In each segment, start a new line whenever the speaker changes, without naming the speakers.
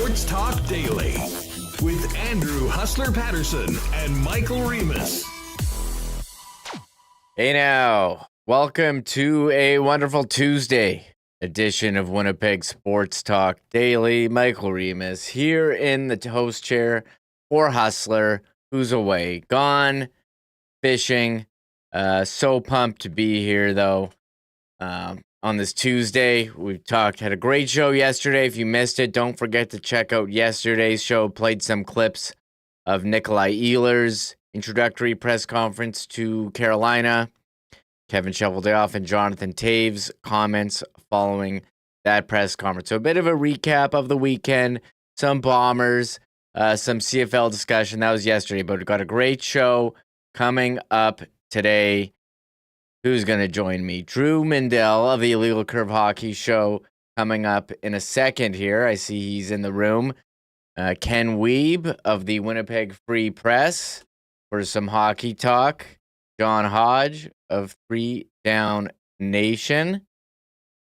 Sports Talk Daily with Andrew Hustler Paterson and Michael Remis.
Hey now, welcome to a wonderful Tuesday edition of Winnipeg Sports Talk Daily. Michael Remis here in the host chair for Hustler, who's away, gone fishing. So pumped to be here though. On this Tuesday, had a great show yesterday. If you missed it, don't forget to check out yesterday's show. Played some clips of Nikolai Ehlers' introductory press conference to Carolina, Kevin Shoveldayoff and Jonathan Taves' comments following that press conference. So a bit of a recap of the weekend, some Bombers, some CFL discussion. That was yesterday, but we've got a great show coming up today. Who's going to join me? Drew Mindell of the Illegal Curve Hockey Show coming up in a second here. I see he's in the room. Ken Wiebe of the Winnipeg Free Press for some hockey talk. John Hodge of 3 Down Nation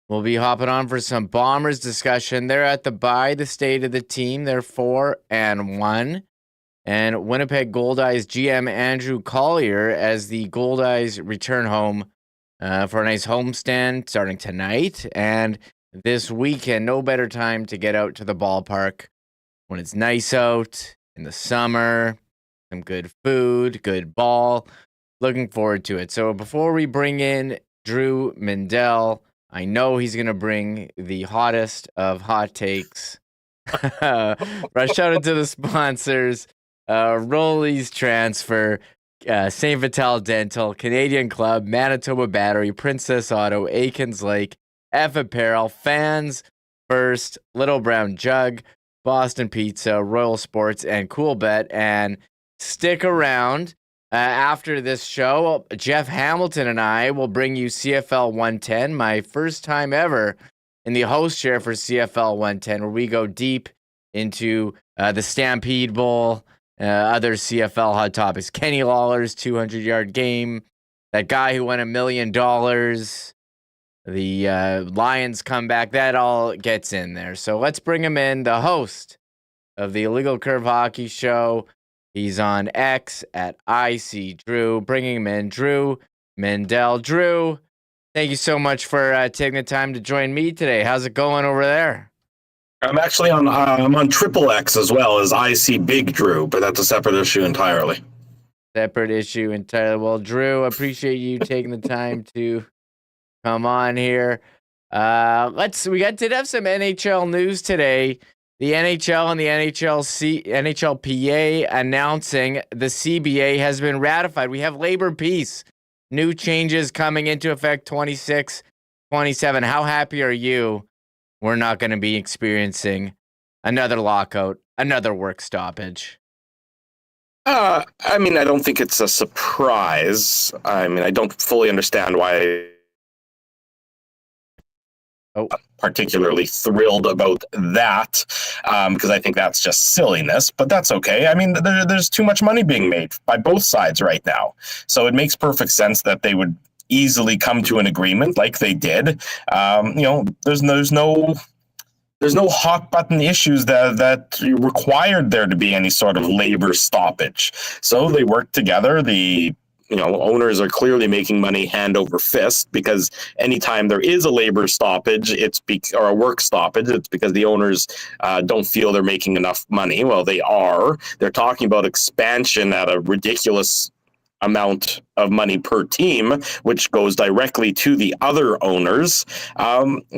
will be hopping on for some Bombers discussion. They're at the state of the team. They're 4-1. And Winnipeg Goldeyes GM Andrew Collier as the Goldeyes return home for a nice homestand starting tonight and this weekend. No better time to get out to the ballpark when it's nice out in the summer, some good food, good ball. Looking forward to it. So before we bring in Drew Mindell, I know he's going to bring the hottest of hot takes. Rush out into the sponsors. Rollies Transfer, St. Vital Dental, Canadian Club, Manitoba Battery, Princess Auto, Aikens Lake, F Apparel, Fans First, Little Brown Jug, Boston Pizza, Royal Sports, and Coolbet. And stick around. After this show, Jeff Hamilton and I will bring you CFL 110, my first time ever in the host chair for CFL 110, where we go deep into the Stampede Bowl, other CFL hot topics. Kenny Lawler's 200-yard game, that guy who won $1 million, the Lions comeback, that all gets in there. So let's bring him in, the host of the Illegal Curve Hockey Show. He's on X at IC Drew. Bringing him in, Drew Mindell. Drew, thank you so much for taking the time to join me today. How's it going over there?
I'm actually on I'm on Triple X as well as IC Big Drew, but that's a separate issue entirely.
Separate issue entirely. Well, Drew, appreciate you taking the time to come on here. We did have some NHL news today. The NHL and the NHLPA announcing the CBA has been ratified. We have labor peace. New changes coming into effect 26, 27. How happy are you we're not going to be experiencing another lockout, another work stoppage?
I don't think it's a surprise. I don't fully understand why particularly thrilled about that, because I think that's just silliness, but that's okay. There's too much money being made by both sides right now. So it makes perfect sense that they would easily come to an agreement like they did. There's no hot button issues that required there to be any sort of labor stoppage. So they worked together. The owners are clearly making money hand over fist, because anytime there is a labor stoppage, or a work stoppage, it's because the owners don't feel they're making enough money. Well, they are. They're talking about expansion at a ridiculous amount of money per team, which goes directly to the other owners.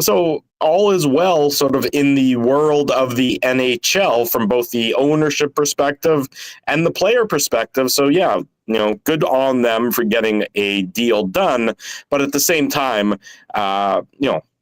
So all is well sort of in the world of the NHL from both the ownership perspective and the player perspective. So yeah, good on them for getting a deal done. But at the same time,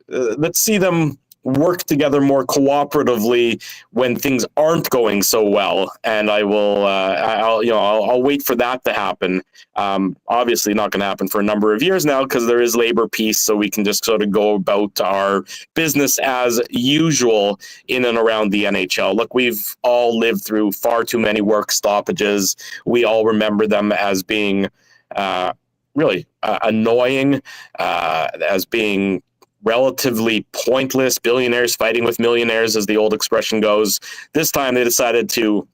let's see them work together more cooperatively when things aren't going so well. And I'll wait for that to happen. Obviously not going to happen for a number of years now, because there is labor peace, so we can just sort of go about our business as usual in and around the NHL. Look, we've all lived through far too many work stoppages. We all remember them as being really annoying, as being relatively pointless billionaires fighting with millionaires, as the old expression goes. This time they decided to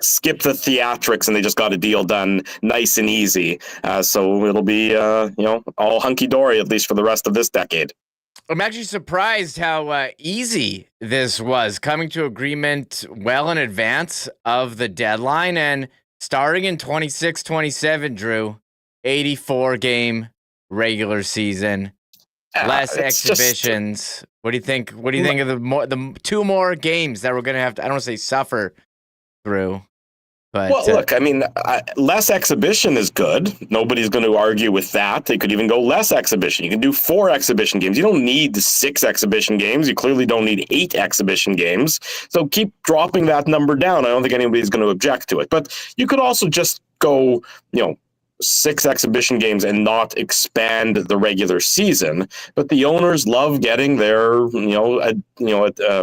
skip the theatrics and they just got a deal done nice and easy. So it'll be, all hunky-dory, at least for the rest of this decade.
I'm actually surprised how easy this was, coming to agreement well in advance of the deadline and starting in 26-27, Drew, 84-game regular season, less exhibitions. What do you think? What do you think of the 2 more games that we're going to have to, I don't want to say suffer through? But,
well, look, I mean, less exhibition is good. Nobody's going to argue with that. They could even go less exhibition. You can do 4 exhibition games. You don't need 6 exhibition games. You clearly don't need 8 exhibition games. So keep dropping that number down. I don't think anybody's going to object to it. But you could also just go, 6 exhibition games and not expand the regular season. But the owners love getting their,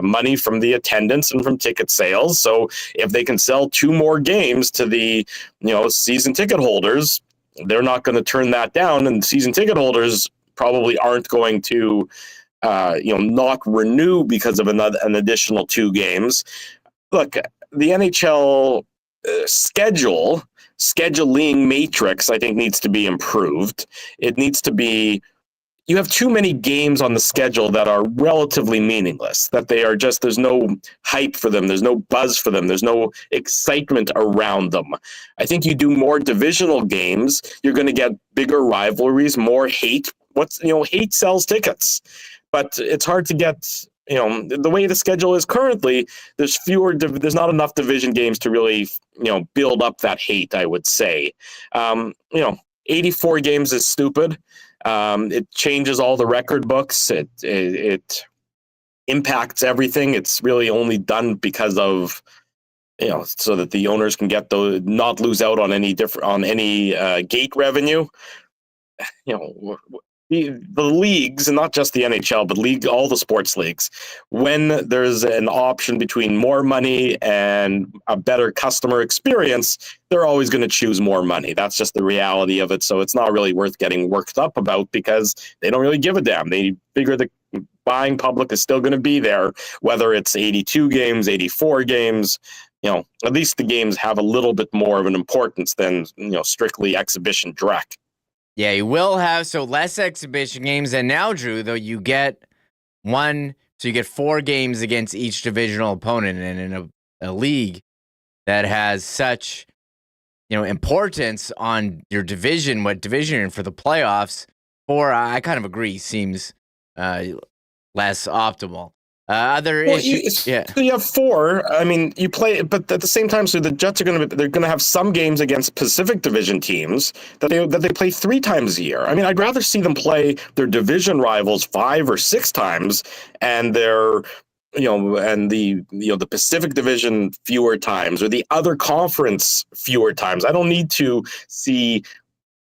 money from the attendance and from ticket sales. So if they can sell 2 more games to the, season ticket holders, they're not going to turn that down. And season ticket holders probably aren't going to, not renew because of an additional 2 games. Look, the NHL scheduling matrix, I think, needs to be improved. It needs to be, you have too many games on the schedule that are relatively meaningless, that they are just, there's no hype for them, there's no buzz for them, there's no excitement around them. I think you do more divisional games, you're going to get bigger rivalries, more hate. Hate sells tickets, but it's hard to get, the way the schedule is currently, there's not enough division games to really, build up that hate, I would say. 84 games is stupid. It changes all the record books. It impacts everything. It's really only done because of, so that the owners can get not lose out on any gate revenue. The leagues, and not just the NHL, but all the sports leagues, when there's an option between more money and a better customer experience, they're always going to choose more money. That's just the reality of it. So it's not really worth getting worked up about because they don't really give a damn. They figure the buying public is still going to be there, whether it's 82 games, 84 games. At least the games have a little bit more of an importance than, strictly exhibition dreck.
Yeah, you will have less exhibition games. And now, Drew, though, you get 4 games against each divisional opponent. And in a league that has such, importance on your division, what division you're in for the playoffs, 4, I kind of agree, seems less optimal. Other issues,
So you have 4. I mean, you play, but at the same time, so the Jets are going to have some games against Pacific Division teams that they play 3 times a year. I mean, I'd rather see them play their division rivals 5 or 6 times, and their, and the Pacific Division fewer times, or the other conference fewer times. I don't need to see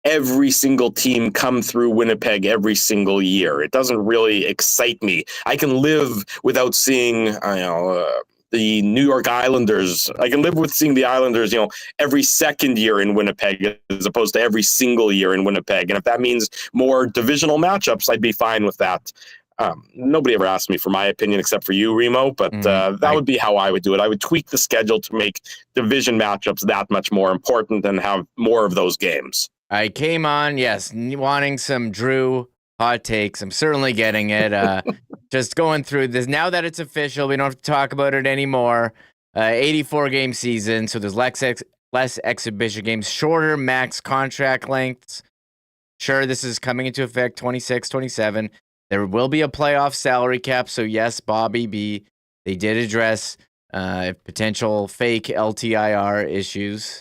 every single team come through Winnipeg every single year. It doesn't really excite me. I can live without seeing, the New York Islanders. I can live with seeing the Islanders, every second year in Winnipeg as opposed to every single year in Winnipeg. And if that means more divisional matchups, I'd be fine with that. Nobody ever asked me for my opinion except for you, Remo, but that would be how I would do it. I would tweak the schedule to make division matchups that much more important and have more of those games.
I came on, yes, wanting some Drew hot takes. I'm certainly getting it. Just going through this. Now that it's official, we don't have to talk about it anymore. 84-game season, so there's less exhibition games, shorter max contract lengths. Sure, this is coming into effect 26, 27. There will be a playoff salary cap, so yes, Bobby B, they did address potential fake LTIR issues.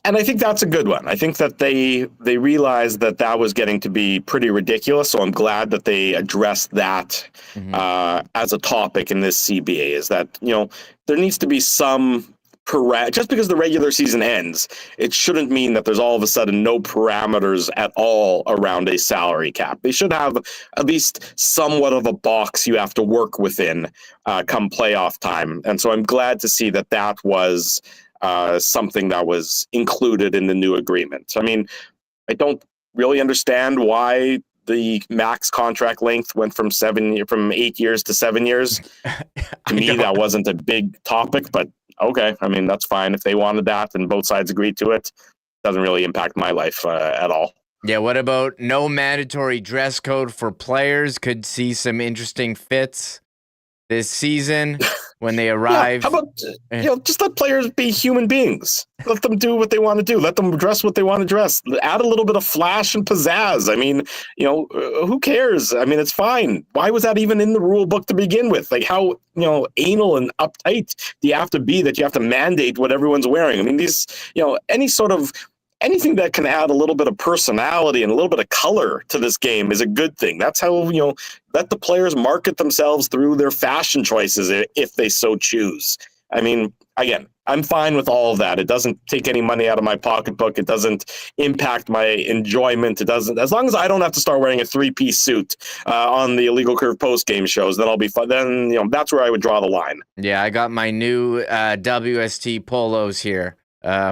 And I think that's a good one. I think that they realized that was getting to be pretty ridiculous. So I'm glad that they addressed that as a topic in this CBA. Is that there needs to be some just because the regular season ends, it shouldn't mean that there's all of a sudden no parameters at all around a salary cap. They should have at least somewhat of a box you have to work within come playoff time. And so I'm glad to see that was something that was included in the new agreement. I mean, I don't really understand why the max contract length went from 8 years to 7 years. To me, that wasn't a big topic, but okay. I mean, that's fine. If they wanted that and both sides agreed to it, doesn't really impact my life at all.
Yeah, what about no mandatory dress code for players? Could see some interesting fits this season when they arrive.
Yeah, how about just let players be human beings. Let them do what they want to do. Let them dress what they want to dress. Add a little bit of flash and pizzazz. I mean, who cares? I mean, it's fine. Why was that even in the rule book to begin with? Like, how anal and uptight do you have to be that you have to mandate what everyone's wearing? I mean, these anything that can add a little bit of personality and a little bit of color to this game is a good thing. That's how, let the players market themselves through their fashion choices if they so choose. I mean, again, I'm fine with all of that. It doesn't take any money out of my pocketbook. It doesn't impact my enjoyment. It doesn't, as long as I don't have to start wearing a 3-piece suit on the Illegal Curve post-game shows, then I'll be fine. Then, that's where I would draw the line.
Yeah, I got my new WST polos here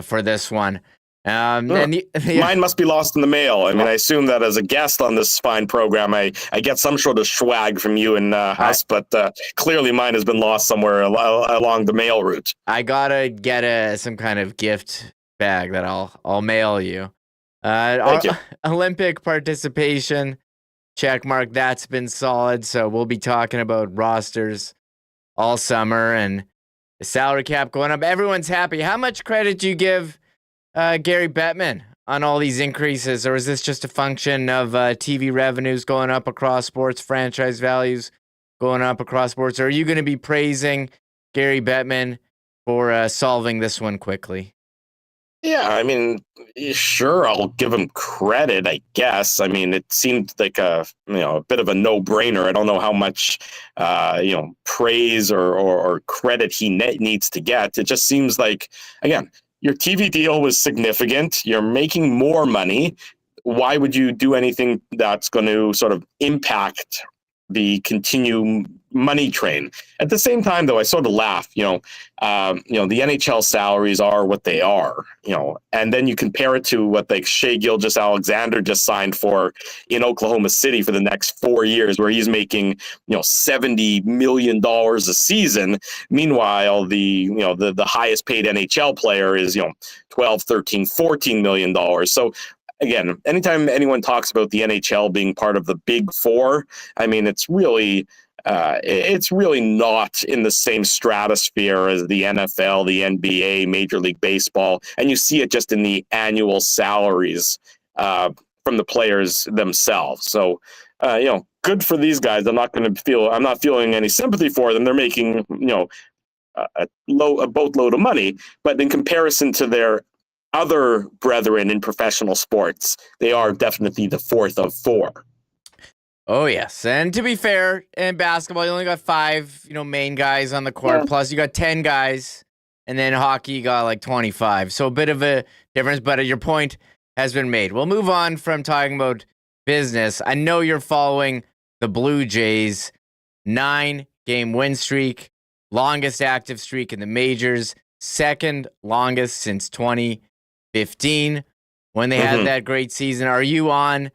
for this one.
Mine must be lost in the mail. I mean, I assume that as a guest on this fine program, I get some sort of swag from you and us, but clearly mine has been lost somewhere along the mail route.
I gotta get some kind of gift bag that I'll mail you.
Thank you.
Olympic participation, check mark. That's been solid. So we'll be talking about rosters all summer and the salary cap going up. Everyone's happy. How much credit do you give Gary Bettman on all these increases, or is this just a function of TV revenues going up across sports, franchise values going up across sports? Or are you going to be praising Gary Bettman for solving this one quickly?
Yeah, I mean, sure, I'll give him credit, I guess. I mean, it seemed like a bit of a no-brainer. I don't know how much praise or credit he needs to get. It just seems like, again, your TV deal was significant. You're making more money. Why would you do anything that's going to sort of impact the continued money train? At the same time, though, I sort of laugh. The NHL salaries are what they are. And then you compare it to what Shai Gilgeous-Alexander just signed for in Oklahoma City for the next 4 years, where he's making $70 million a season. Meanwhile, the highest paid NHL player is 12, 13, 14 million dollars. So again, anytime anyone talks about the NHL being part of the Big Four, I mean, it's really not in the same stratosphere as the NFL, the NBA, Major League Baseball, and you see it just in the annual salaries from the players themselves. So, good for these guys. I'm not feeling any sympathy for them. They're making a boatload of money, but in comparison to their other brethren in professional sports, they are definitely the fourth of four.
Oh, yes. And to be fair, in basketball, you only got 5, main guys on the court. Yeah. Plus, you got 10 guys. And then hockey, you got like 25. So a bit of a difference, but your point has been made. We'll move on from talking about business. I know you're following the Blue Jays. 9-game win streak. Longest active streak in the majors. Second longest since 2015 when they had that great season. Are you on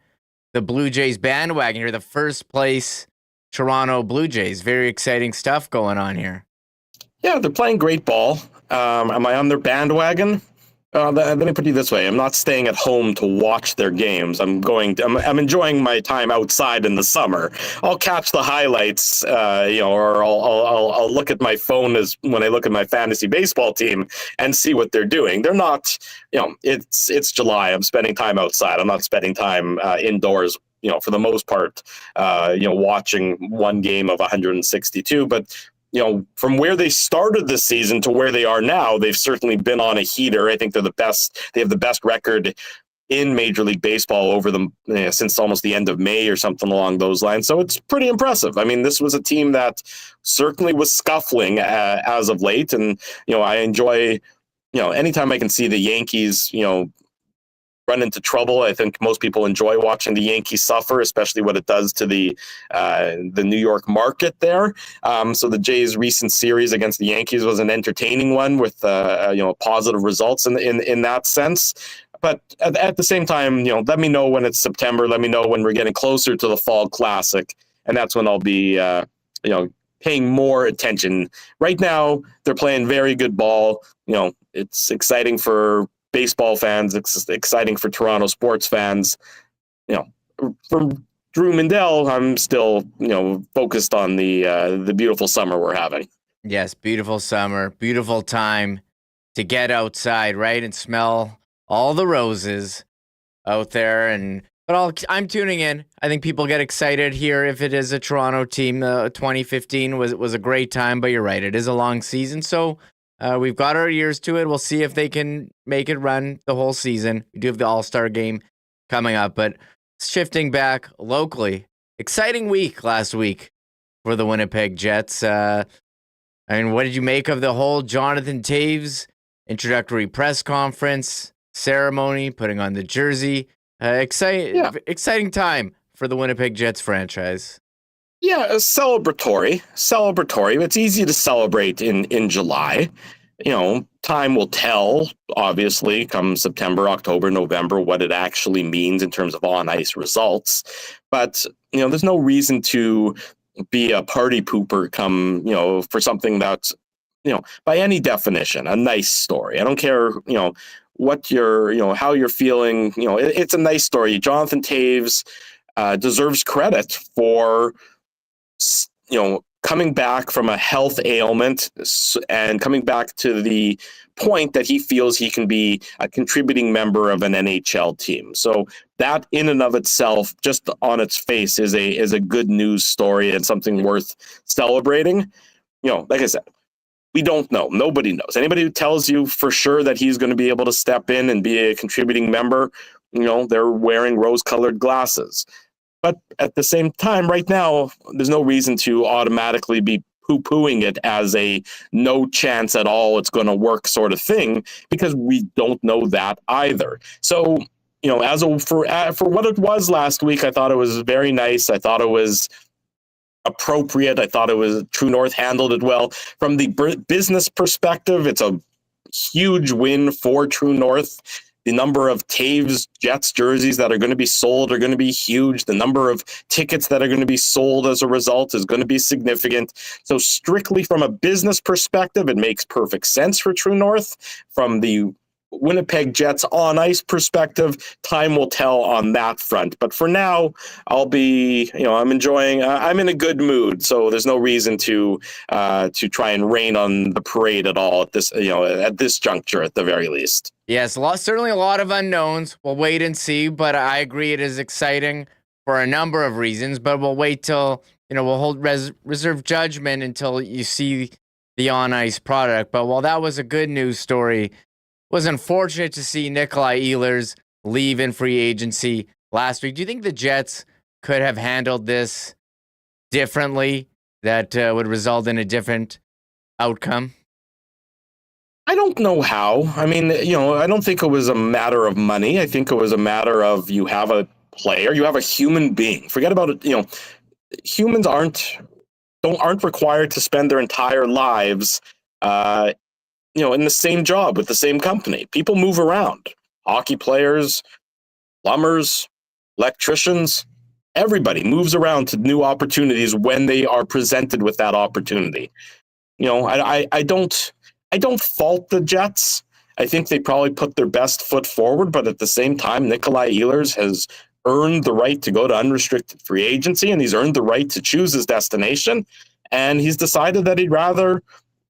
the Blue Jays bandwagon here? The first place Toronto Blue Jays. Very exciting stuff going on here.
Yeah, they're playing great ball. Am I on their bandwagon? Let me put it this way. I'm not staying at home to watch their games. I'm enjoying my time outside in the summer. I'll catch the highlights, or I'll look at my phone when I look at my fantasy baseball team and see what they're doing. They're not, it's July. I'm spending time outside. I'm not spending time indoors, for the most part, watching one game of 162, but from where they started this season to where they are now, they've certainly been on a heater. I think they're the best. They have the best record in Major League Baseball over them since almost the end of May or something along those lines. So it's pretty impressive. I mean, this was a team that certainly was scuffling as of late. And, I enjoy, anytime I can see the Yankees, run into trouble. I think most people enjoy watching the Yankees suffer, especially what it does to the New York market there. So the Jays' recent series against the Yankees was an entertaining one with positive results in that sense. But at the same time, let me know when it's September. Let me know when we're getting closer to the Fall Classic, and that's when I'll be, paying more attention. Right now, they're playing very good ball. It's exciting for baseball fans. It's exciting for Toronto sports fans. For Drew Mindell, I'm still, focused on the beautiful summer we're having.
Yes, beautiful summer, beautiful time to get outside, right, and smell all the roses out there. I'm tuning in. I think people get excited here if it is a Toronto team. 2015 was a great time, but you're right, it is a long season, so we've got our ears to it. We'll see if they can make it run the whole season. We do have the All-Star game coming up, but shifting back locally, exciting week last week for the Winnipeg Jets. What did you make of the whole Jonathan Toews introductory press conference ceremony, putting on the jersey? Exciting time for the Winnipeg Jets franchise.
Yeah, celebratory. It's easy to celebrate in July. Time will tell, obviously, come September, October, November, what it actually means in terms of on-ice results. But, there's no reason to be a party pooper come, for something that's, by any definition, a nice story. I don't care, what you're, how you're feeling. It's a nice story. Jonathan Toews deserves credit for, coming back from a health ailment and coming back to the point that he feels he can be a contributing member of an NHL team. So that in and of itself, just on its face, is a good news story and something worth celebrating. Like I said, we don't know. Nobody knows. Anybody who tells you for sure that he's going to be able to step in and be a contributing member, they're wearing rose-colored glasses. But at the same time, right now, there's no reason to automatically be poo-pooing it as a no chance at all it's going to work sort of thing, because we don't know that either. So, for what it was last week, I thought it was very nice. I thought it was appropriate. I thought it was True North handled it well. From the business perspective, it's a huge win for True North. The number of Toews Jets jerseys that are going to be sold are going to be huge. The number of tickets that are going to be sold as a result is going to be significant. So strictly from a business perspective, it makes perfect sense for True North. From the Winnipeg Jets on ice perspective, time will tell on that front. But for now, I'll be, I'm enjoying. I'm in a good mood, so there's no reason to try and rain on the parade at all at this juncture, at the very least.
Yes, certainly a lot of unknowns. We'll wait and see, but I agree it is exciting for a number of reasons. But we'll wait till we'll hold reserve judgment until you see the on ice product. But while that was a good news story, was unfortunate to see Nikolai Ehlers leave in free agency last week. Do you think the Jets could have handled this differently that would result in a different outcome?
I don't know how. I mean, I don't think it was a matter of money. I think it was a matter of you have a player, you have a human being. Forget about it. Humans aren't required to spend their entire lives in the same job with the same company. People move around. Hockey players, plumbers, electricians, everybody moves around to new opportunities when they are presented with that opportunity. I don't fault the Jets. I think they probably put their best foot forward, but at the same time, Nikolai Ehlers has earned the right to go to unrestricted free agency, and he's earned the right to choose his destination, and he's decided that he'd rather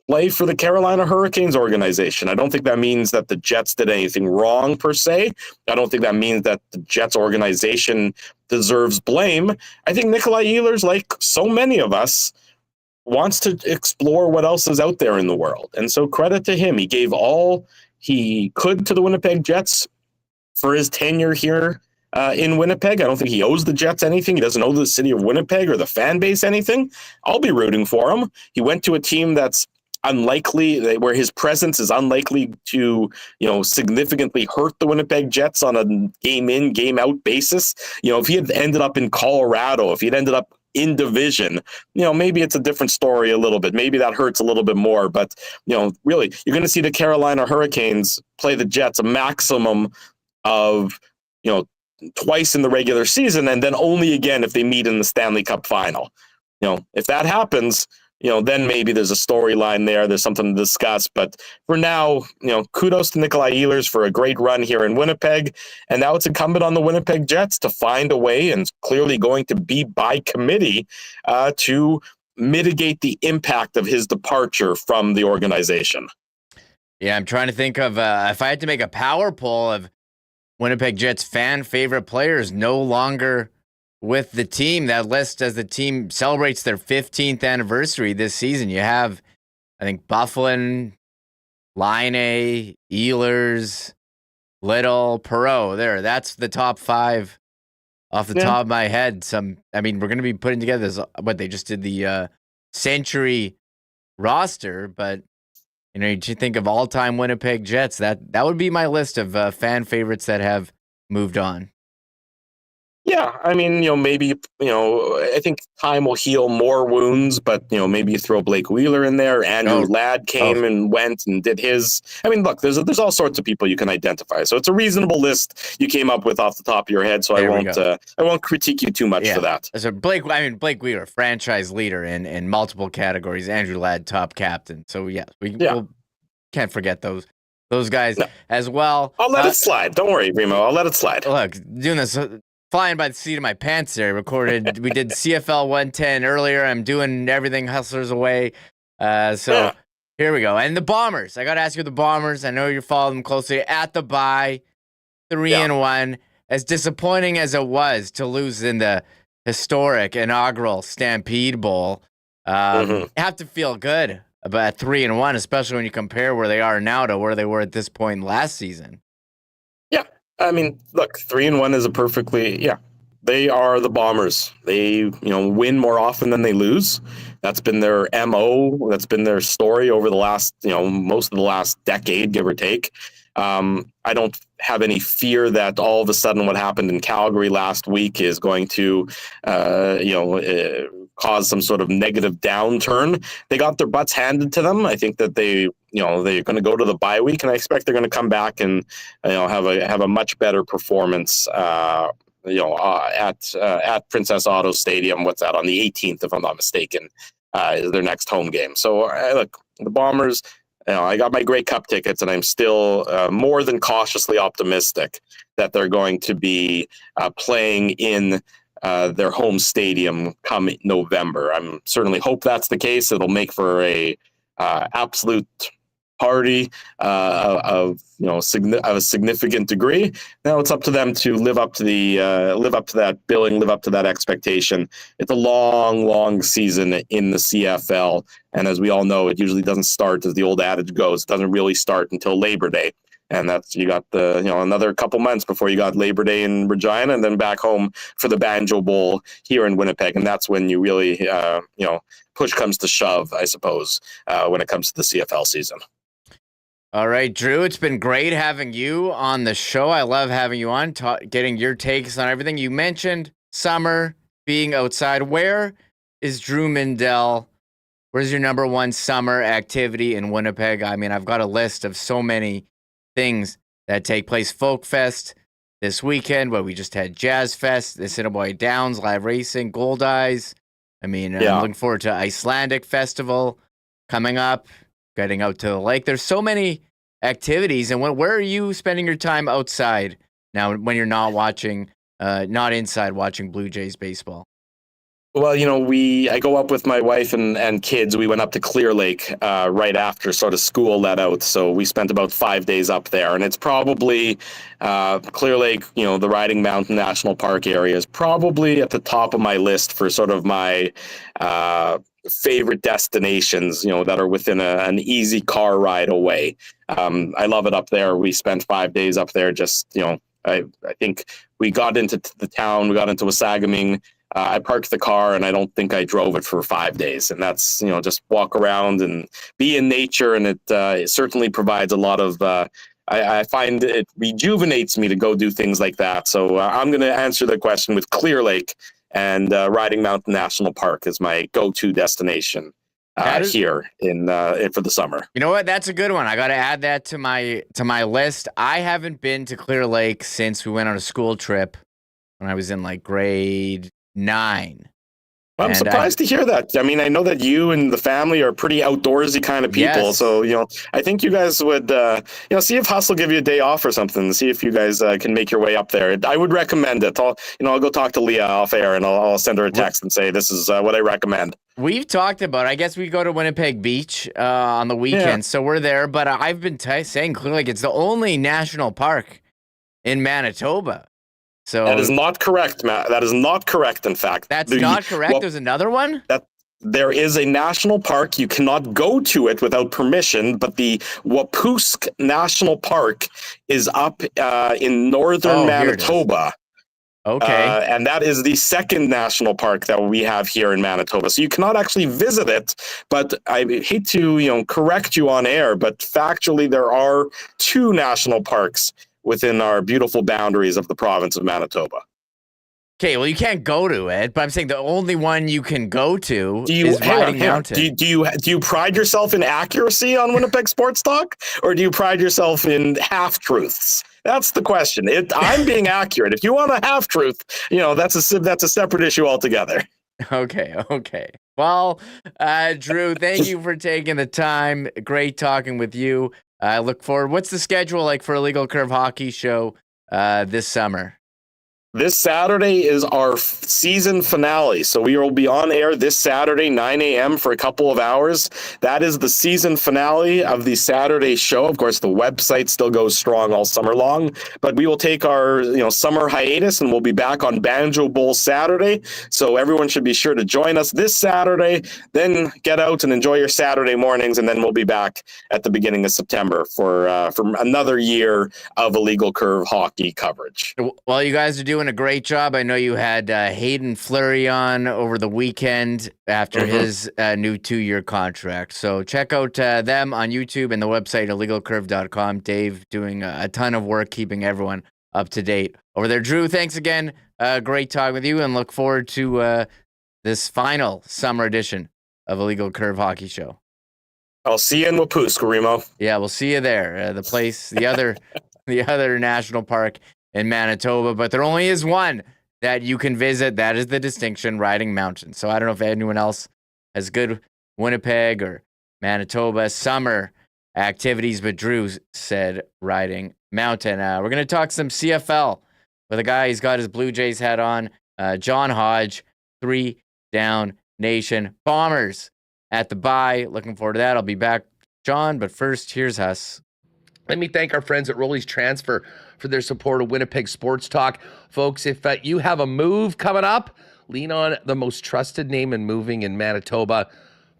play for the Carolina Hurricanes organization. I don't think that means that the Jets did anything wrong per se. I don't think that means that the Jets organization deserves blame. I think Nikolai Ehlers, like so many of us, wants to explore what else is out there in the world. And so credit to him. He gave all he could to the Winnipeg Jets for his tenure here in Winnipeg. I don't think he owes the Jets anything. He doesn't owe the city of Winnipeg or the fan base anything. I'll be rooting for him. He went to a team that's unlikely, where his presence is unlikely to, significantly hurt the Winnipeg Jets on a game in, game out basis. If he had ended up in Colorado, if he had ended up in division, maybe it's a different story a little bit. Maybe that hurts a little bit more, but really, you're going to see the Carolina Hurricanes play the Jets a maximum of, twice in the regular season, and then only again if they meet in the Stanley Cup final. If that happens, then maybe there's a storyline there. There's something to discuss. But for now, kudos to Nikolai Ehlers for a great run here in Winnipeg. And now it's incumbent on the Winnipeg Jets to find a way, and it's clearly going to be by committee, to mitigate the impact of his departure from the organization.
Yeah, I'm trying to think of if I had to make a power poll of Winnipeg Jets fan favorite players no longer with the team. That list, as the team celebrates their 15th anniversary this season, you have, I think, Byfuglien, Laine, Ehlers, Little, Perreault. There, that's the top 5 off the top of my head. We're going to be putting together this, they just did the Century roster, but you think of all-time Winnipeg Jets, that would be my list of fan favorites that have moved on.
Yeah, maybe, I think time will heal more wounds, but, maybe you throw Blake Wheeler in there. Andrew Ladd came and went and did his. Look, there's all sorts of people you can identify. So it's a reasonable list you came up with off the top of your head. So I won't critique you too much for that.
So Blake Wheeler, franchise leader in multiple categories. Andrew Ladd, top captain. So we'll can't forget those guys as well.
I'll let it slide. Don't worry, Remo. I'll let it slide.
Look, doing this. Flying by the seat of my pants there. We did CFL 110 earlier. I'm doing everything Hustlers away. Here we go. And the Bombers. I got to ask you the Bombers. I know you're following them closely. At the bye, 3-1. As disappointing as it was to lose in the historic inaugural Stampede Bowl, you have to feel good about 3-1, especially when you compare where they are now to where they were at this point last season.
Look, 3-1 is they are the Bombers. They, win more often than they lose. That's been their MO. That's been their story over the last, most of the last decade, give or take. I don't have any fear that all of a sudden what happened in Calgary last week is going to, cause some sort of negative downturn. They got their butts handed to them. I think that they're going to go to the bye week, and I expect they're going to come back and have a much better performance. At Princess Auto Stadium. What's that, on the 18th, if I'm not mistaken, is their next home game. So look, the Bombers. I got my Grey Cup tickets, and I'm still more than cautiously optimistic that they're going to be playing in their home stadium come November. I'm certainly hope that's the case. It'll make for a absolute party of a significant degree. Now it's up to them to live up to that billing, live up to that expectation. It's a long season in the CFL, and as we all know, it usually doesn't start, as the old adage goes, it doesn't really start until Labor Day. And that's, you got another couple months before you got Labor Day in Regina, and then back home for the Banjo Bowl here in Winnipeg. And that's when you really, push comes to shove, I suppose, when it comes to the CFL season.
All right, Drew, it's been great having you on the show. I love having you on, getting your takes on everything. You mentioned summer, being outside. Where is Drew Mindell? Where's your number one summer activity in Winnipeg? I've got a list of so many things that take place. Folk Fest this weekend, but we just had Jazz Fest, the Assiniboia Downs, live racing, Goldeyes. I'm looking forward to Icelandic Festival coming up, getting out to the lake. There's so many activities. And where are you spending your time outside now when you're not inside watching Blue Jays baseball?
Well, I go up with my wife and kids. We went up to Clear Lake right after sort of school let out. So we spent about 5 days up there. And it's probably Clear Lake, the Riding Mountain National Park area is probably at the top of my list for sort of my favorite destinations, that are within an easy car ride away. I love it up there. We spent 5 days up there. Just, I think we got into the town, we got into Wasagaming. I parked the car, and I don't think I drove it for 5 days. And that's, just walk around and be in nature. And it certainly provides a lot of, I find it rejuvenates me to go do things like that. So I'm going to answer the question with Clear Lake and Riding Mountain National Park is my go-to destination here in for the summer.
You know what? That's a good one. I got to add that to my list. I haven't been to Clear Lake since we went on a school trip when I was in like grade 9.
I'm surprised to hear that. I mean, I know that you and the family are pretty outdoorsy kind of people.
Yes.
So, I think you guys would, see if Huss will give you a day off or something. See if you guys can make your way up there. I would recommend it. I'll go talk to Leah off air and I'll send her a text and say, this is what I recommend.
We've talked about, I guess we go to Winnipeg Beach on the weekend. So we're there. But I've been saying Clear Lake, it's the only national park in Manitoba. So
that is not correct, Matt. That is not correct, in fact.
That's not correct? There's another one?
There is a national park. You cannot go to it without permission, but the Wapusk National Park is up in northern Manitoba.
Okay.
And that is the second national park that we have here in Manitoba. So you cannot actually visit it, but I hate to, correct you on air, but factually there are 2 national parks within our beautiful boundaries of the province of Manitoba.
Okay, well, you can't go to it, but I'm saying the only one you can go to is Riding Mountain.
Do you pride yourself in accuracy on Winnipeg Sports Talk, or do you pride yourself in half-truths? That's the question. I'm being accurate. If you want a half-truth, that's a separate issue altogether.
Okay. Well, Drew, thank you for taking the time. Great talking with you. I look forward. What's the schedule like for a Legal Curve Hockey Show this summer?
This Saturday is our season finale. So we will be on air this Saturday, 9 a.m. for a couple of hours. That is the season finale of the Saturday show. Of course, the website still goes strong all summer long, but we will take our summer hiatus and we'll be back on Banjo Bowl Saturday. So everyone should be sure to join us this Saturday, then get out and enjoy your Saturday mornings. And then we'll be back at the beginning of September for another year of Illegal Curve hockey coverage.
Well, you guys are doing a great job. I know you had Hayden Fleury on over the weekend after his new 2-year contract. So check out them on YouTube and the website illegalcurve.com. Dave doing a ton of work keeping everyone up to date over there. Drew, thanks again. Great talking with you and look forward to this final summer edition of Illegal Curve Hockey Show.
I'll see you in Wapusk, Remo.
Yeah, we'll see you there. The place, the other national park in Manitoba, but there only is one that you can visit. That is the distinction, Riding Mountain. So I don't know if anyone else has good Winnipeg or Manitoba summer activities, but Drew said Riding Mountain. We're going to talk some CFL with a guy. He's got his Blue Jays hat on. John Hodge, 3 down nation. Bombers at the bye. Looking forward to that. I'll be back, John, but first, here's Huss.
Let me thank our friends at Rolly's Transfer for their support of Winnipeg Sports Talk. Folks, if you have a move coming up, lean on the most trusted name in moving in Manitoba.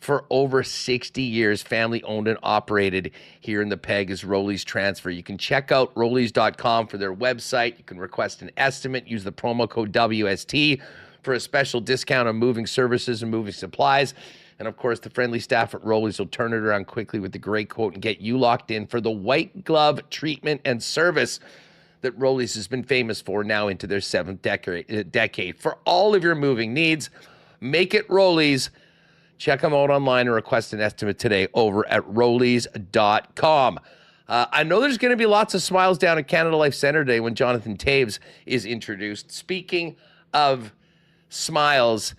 For over 60 years, family-owned and operated here in the Peg is Rolly's Transfer. You can check out Rolly's.com for their website. You can request an estimate. Use the promo code WST for a special discount on moving services and moving supplies. And, of course, the friendly staff at Rolly's will turn it around quickly with the great quote and get you locked in for the white glove treatment and service that Rolly's has been famous for now into their 7th decade. For all of your moving needs, make it Rolly's. Check them out online and request an estimate today over at Rolly's.com. I know there's going to be lots of smiles down at Canada Life Centre Day when Jonathan Taves is introduced. Speaking of smiles,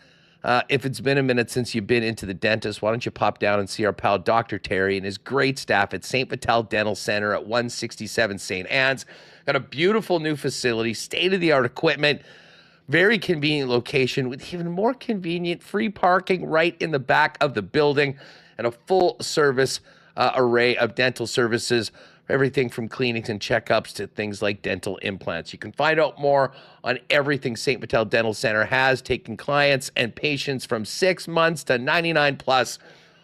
if it's been a minute since you've been into the dentist, why don't you pop down and see our pal Dr. Terry and his great staff at St. Vital Dental Center at 167 St. Anne's. Got a beautiful new facility, state-of-the-art equipment, very convenient location with even more convenient free parking right in the back of the building and a full-service array of dental services, everything from cleanings and checkups to things like dental implants. You can find out more on everything St. Vital Dental Center has, taking clients and patients from 6 months to 99 plus.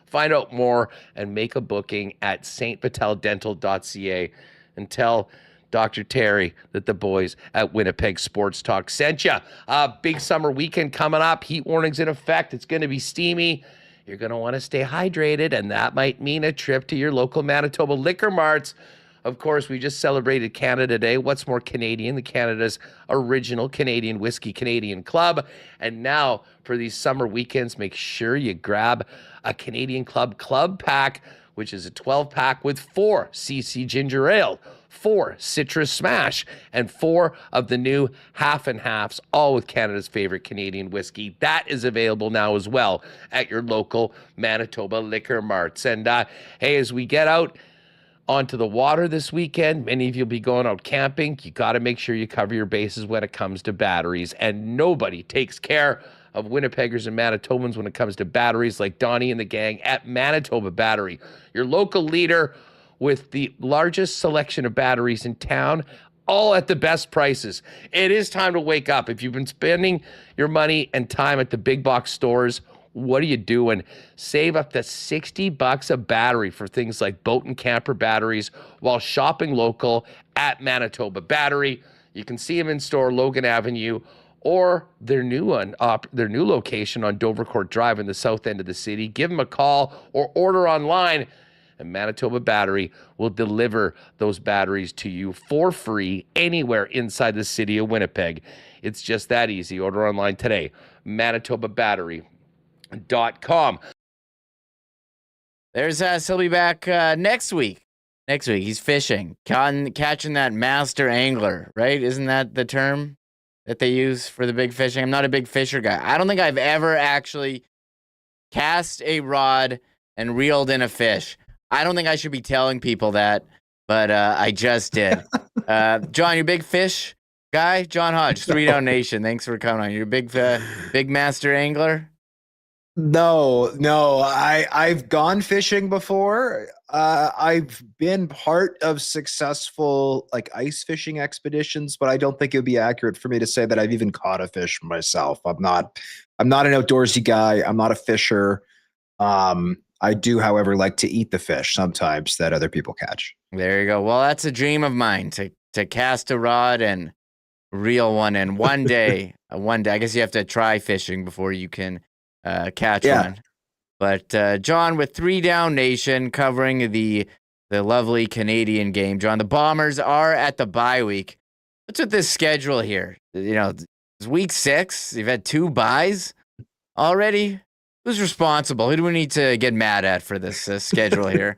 Find out more and make a booking at stvitaldental.ca and tell Dr. Terry that the boys at Winnipeg Sports Talk sent you. Big summer weekend coming up. Heat warnings in effect. It's going to be steamy. You're going to want to stay hydrated, and that might mean a trip to your local Manitoba liquor marts. Of course, we just celebrated Canada Day. What's more Canadian than Canada's original Canadian Whiskey Canadian Club? And now for these summer weekends, make sure you grab a Canadian Club pack, which is a 12-pack with 4 CC Ginger Ale, 4 Citrus Smash, and 4 of the new half and halves, all with Canada's favorite Canadian whiskey. That is available now as well at your local Manitoba liquor marts. And hey, as we get out onto the water this weekend, many of you will be going out camping. You got to make sure you cover your bases when it comes to batteries. And nobody takes care of Winnipeggers and Manitobans when it comes to batteries like Donnie and the gang at Manitoba Battery, your local leader with the largest selection of batteries in town, all at the best prices. It is time to wake up. If you've been spending your money and time at the big box stores, what are you doing? Save up to $60 a battery for things like boat and camper batteries while shopping local at Manitoba Battery. You can see them in store, Logan Avenue, or their new location on Dovercourt Drive in the south end of the city. Give them a call or order online, and Manitoba Battery will deliver those batteries to you for free anywhere inside the city of Winnipeg. It's just that easy. Order online today. ManitobaBattery.com.
There's he'll be back next week. Next week, he's fishing, catching that master angler, right? Isn't that the term that they use for the big fishing? I'm not a big fisher guy. I don't think I've ever actually cast a rod and reeled in a fish. I don't think I should be telling people that, but I just did. John, you big fish guy? John Hodge, 3 Down Nation. Thanks for coming on. You're a big master angler?
No, I've gone fishing before. I've been part of successful like ice fishing expeditions, but I don't think it would be accurate for me to say that I've even caught a fish myself. I'm not an outdoorsy guy. I'm not a fisher. I do, however, like to eat the fish sometimes that other people catch.
There you go. Well, that's a dream of mine, to cast a rod and reel one in one day. I guess you have to try fishing before you can catch one. But John, with 3 Down Nation covering the lovely Canadian game, John, the Bombers are at the bye week. What's with this schedule here? You know, it's week 6. You've had 2 byes already. Who's responsible? Who do we need to get mad at for this schedule here?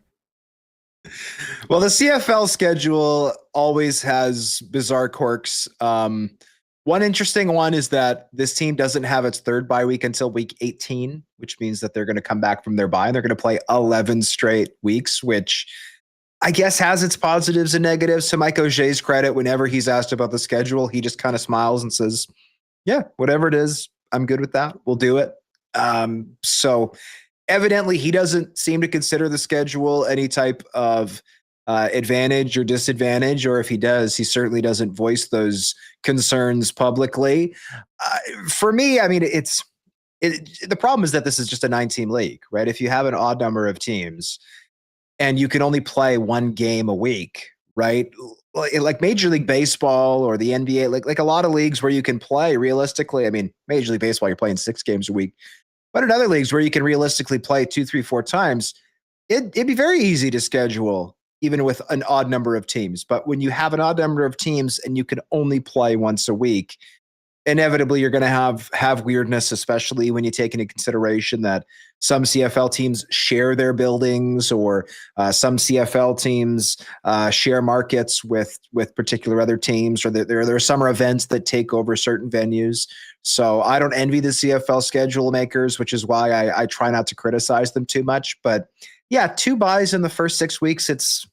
Well, the CFL schedule always has bizarre quirks. One interesting one is that this team doesn't have its 3rd bye week until week 18, which means that they're going to come back from their bye and they're going to play 11 straight weeks, which I guess has its positives and negatives. To Mike O'Shea's credit, whenever he's asked about the schedule, he just kind of smiles and says, yeah, whatever it is, I'm good with that. We'll do it. So evidently he doesn't seem to consider the schedule any type of advantage or disadvantage, or if he does, he certainly doesn't voice those concerns publicly. For me, I mean, the problem is that this is just a 9-team league, right? If you have an odd number of teams and you can only play 1 game a week, right? Like Major League Baseball or the NBA, like a lot of leagues where you can play realistically. I mean, Major League Baseball, you're playing 6 games a week, but in other leagues where you can realistically play 2, 3, 4 times, it'd be very easy to schedule even with an odd number of teams. But when you have an odd number of teams and you can only play once a week, inevitably you're going to have weirdness, especially when you take into consideration that some CFL teams share their buildings, or some CFL teams share markets with particular other teams, or there are summer events that take over certain venues. So I don't envy the CFL schedule makers, which is why I try not to criticize them too much. But yeah, 2 byes in the first 6 weeks, it's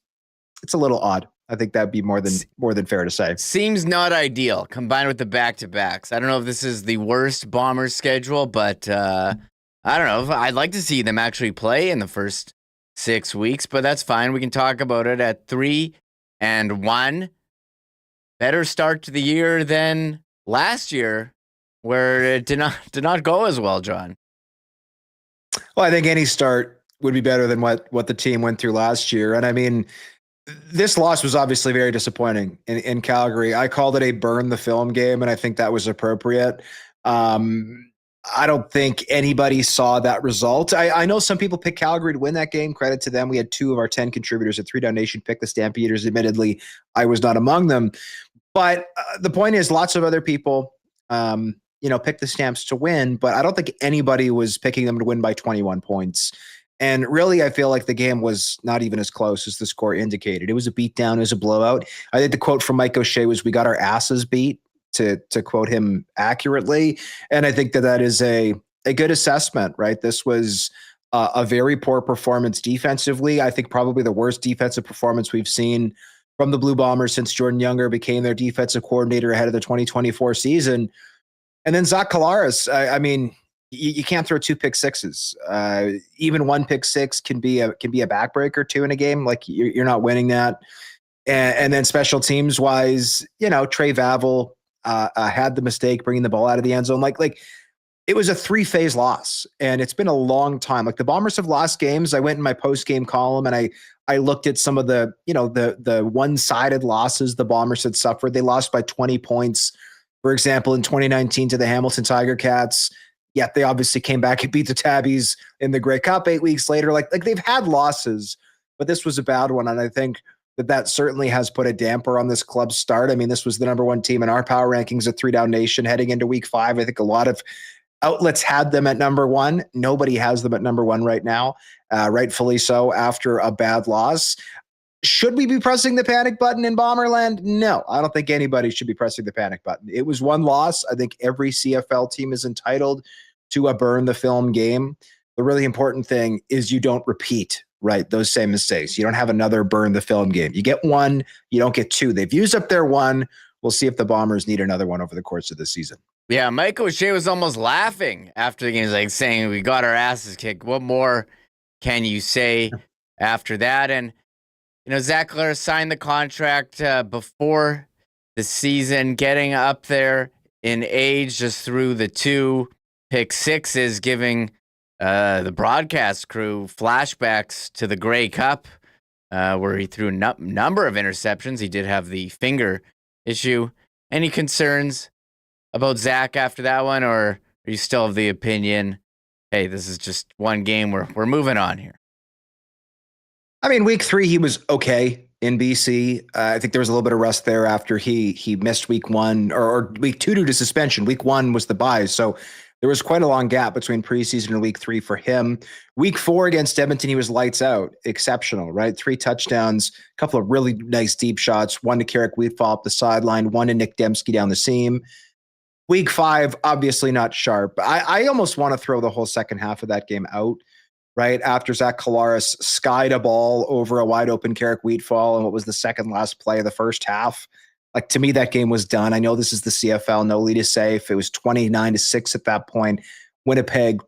a little odd. I think that'd be more than fair to say.
Seems not ideal, combined with the back-to-backs. I don't know if this is the worst Bombers schedule, but I don't know. I'd like to see them actually play in the first 6 weeks, but that's fine. We can talk about it at 3-1. Better start to the year than last year, where it did not go as well, John.
Well, I think any start would be better than what the team went through last year. And I mean, this loss was obviously very disappointing in Calgary. I called it a burn the film game, and I think that was appropriate. I don't think anybody saw that result. I know some people picked Calgary to win that game. Credit to them. We had 2 of our 10 contributors at 3 Down Nation pick the Stampeders. Admittedly, I was not among them. But the point is, lots of other people, picked the Stamps to win, but I don't think anybody was picking them to win by 21 points. And really, I feel like the game was not even as close as the score indicated. It was a beatdown. It was a blowout. I think the quote from Mike O'Shea was, "We got our asses beat," to quote him accurately. And I think that is a good assessment, right? This was a very poor performance defensively. I think probably the worst defensive performance we've seen from the Blue Bombers since Jordan Younger became their defensive coordinator ahead of the 2024 season. And then Zach Collaros, I mean, you can't throw 2 pick sixes. Even 1 pick six can be a backbreaker too in a game. Like you're not winning that. And then special teams wise, Trey Vavel had the mistake bringing the ball out of the end zone. Like it was a 3-phase loss, and it's been a long time. Like the Bombers have lost games. I went in my post-game column and I looked at some of the one-sided losses the Bombers had suffered. They lost by 20 points, for example, in 2019 to the Hamilton Tiger Cats. Yet they obviously came back and beat the Tabbies in the Grey Cup 8 weeks later. Like they've had losses, but this was a bad one. And I think that certainly has put a damper on this club's start. I mean, this was the number 1 team in our power rankings at 3 Down Nation heading into week 5. I think a lot of outlets had them at number 1. Nobody has them at number 1 right now, rightfully so, after a bad loss. Should we be pressing the panic button in Bomberland? No, I don't think anybody should be pressing the panic button. It was 1 loss. I think every CFL team is entitled to a burn the film game. The really important thing is you don't repeat, right, those same mistakes. You don't have another burn the film game. You get 1, you don't get 2. They've used up their 1. We'll see if the Bombers need another one over the course of the season.
Yeah, Mike O'Shea was almost laughing after the game, like saying, "We got our asses kicked." What more can you say after that? And Zach Collaros signed the contract before the season, getting up there in age just through the 2 pick sixes, giving the broadcast crew flashbacks to the Grey Cup, where he threw a number of interceptions. He did have the finger issue. Any concerns about Zach after that one, or are you still of the opinion, hey, this is just one game, we're moving on here?
I mean, week 3, he was okay in BC. I think there was a little bit of rust there after he missed week 1 or week 2 due to suspension. Week 1 was the bye. So there was quite a long gap between preseason and week 3 for him. Week 4 against Edmonton, he was lights out. Exceptional, right? 3 touchdowns, a couple of really nice deep shots, 1 to Carrick Wheatfall up the sideline, 1 to Nick Dembski down the seam. Week 5, obviously not sharp. I almost want to throw the whole second half of that game out, right? After Zach Collaros skied a ball over a wide open Carrick Wheatfall and what was the second last play of the first half. Like, to me, that game was done. I know this is the CFL, no lead is safe. It was 29-6 at that point. Winnipeg,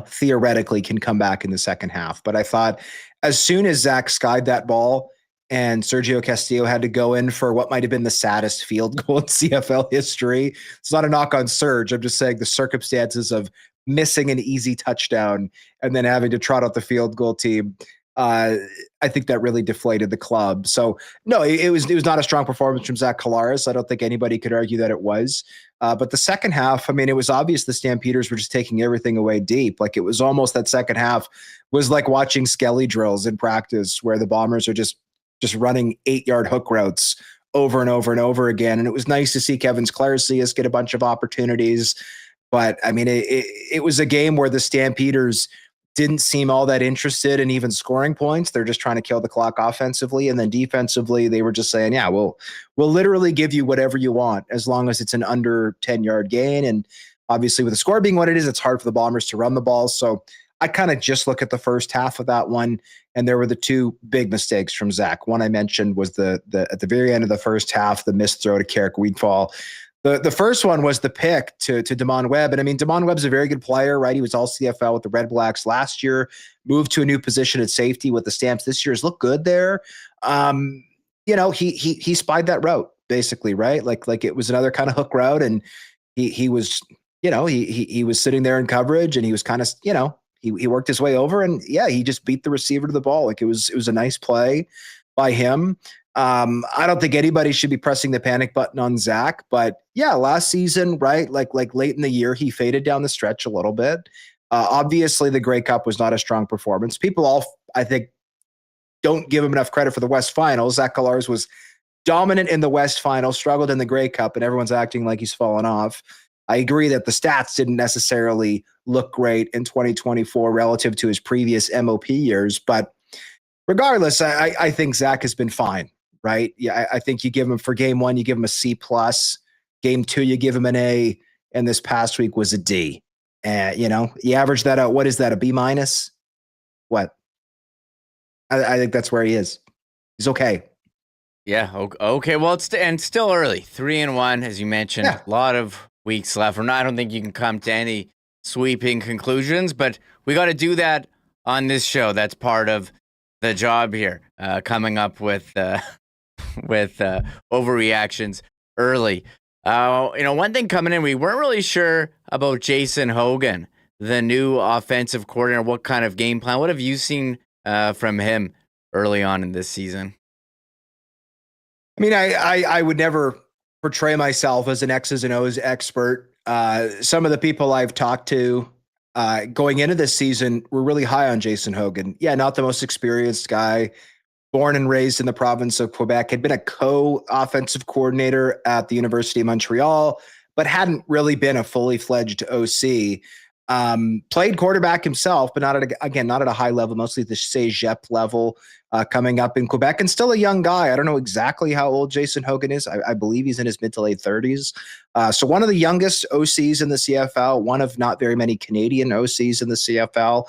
theoretically can come back in the second half. But I thought as soon as Zach skied that ball and Sergio Castillo had to go in for what might have been the saddest field goal in CFL history. It's not a knock on Serge. I'm just saying the circumstances of missing an easy touchdown and then having to trot out the field goal team. I think that really deflated the club. So no, it was not a strong performance from Zach Collaros. I don't think anybody could argue that it was. But the second half, I mean, it was obvious the Stampeders were just taking everything away deep. Like, it was almost that second half was like watching Skelly drills in practice where the Bombers are just running 8-yard hook routes over and over and over again. And it was nice to see Kevin Sklarcius get a bunch of opportunities. But I mean, it was a game where the Stampeders didn't seem all that interested in even scoring points. They're just trying to kill the clock offensively. And then defensively, they were just saying, yeah, we'll literally give you whatever you want as long as it's an under 10-yard gain. And obviously with the score being what it is, it's hard for the Bombers to run the ball. So I kind of just look at the first half of that one, and there were the 2 big mistakes from Zach. One I mentioned was the at the very end of the first half, the missed throw to Carrick Wheatfall. The first one was the pick to Damon Webb. And I mean, Damon Webb's a very good player, right? He was all CFL with the Red Blacks last year, moved to a new position at safety with the Stamps this year. Has looked good there. He spied that route basically, right? Like it was another kind of hook route, and he was, he was sitting there in coverage, and he was kind of, he worked his way over, and yeah, he just beat the receiver to the ball. Like, it was a nice play by him. I don't think anybody should be pressing the panic button on Zach, but yeah, last season, right? Like late in the year, he faded down the stretch a little bit. Obviously, the Grey Cup was not a strong performance. People all, I think, don't give him enough credit for the West Finals. Zach Collars was dominant in the West Finals, struggled in the Grey Cup, and everyone's acting like he's fallen off. I agree that the stats didn't necessarily look great in 2024 relative to his previous MOP years, but regardless, I think Zach has been fine, right? Yeah, I think you give him for game one, you give him a C plus. Game two, you give him an A, and this past week was a D. And you average that out. What is that? A B minus? What? I think that's where he is. He's okay.
Yeah. Okay. Well, it's still early. 3-1, as you mentioned.
Yeah.
A lot of weeks left. I don't think you can come to any sweeping conclusions, but we got to do that on this show. That's part of the job here. Coming up with overreactions early. One thing coming in, we weren't really sure about Jason Hogan, the new offensive coordinator. What kind of game plan? What have you seen from him early on in this season?
I mean, I would never portray myself as an X's and O's expert. Some of the people I've talked to going into this season were really high on Jason Hogan. Yeah, not the most experienced guy. Born and raised in the province of Quebec, had been a co-offensive coordinator at the University of Montreal, but hadn't really been a fully fledged OC. Played quarterback himself, but not at a high level, mostly the CEGEP level coming up in Quebec, and still a young guy. I don't know exactly how old Jason Hogan is. I believe he's in his mid to late 30s. So one of the youngest OCs in the CFL, one of not very many Canadian OCs in the CFL.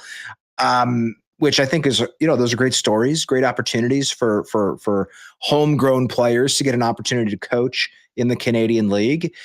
Which I think is, those are great stories, great opportunities for homegrown players to get an opportunity to coach in the Canadian League.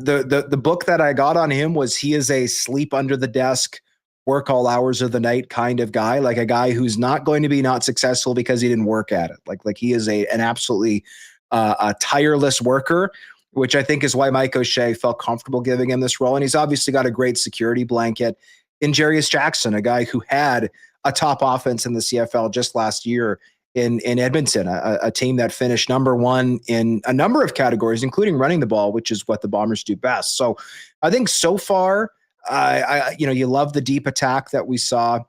The book that I got on him was he is a sleep under the desk, work all hours of the night kind of guy, like a guy who's not going to be not successful because he didn't work at it. Like he is an absolutely a tireless worker, which I think is why Mike O'Shea felt comfortable giving him this role. And he's obviously got a great security blanket in Jarius Jackson, a guy who had a top offense in the CFL just last year in Edmonton, a team that finished number one in a number of categories, including running the ball, which is what the Bombers do best. So I think so far, you love the deep attack that we saw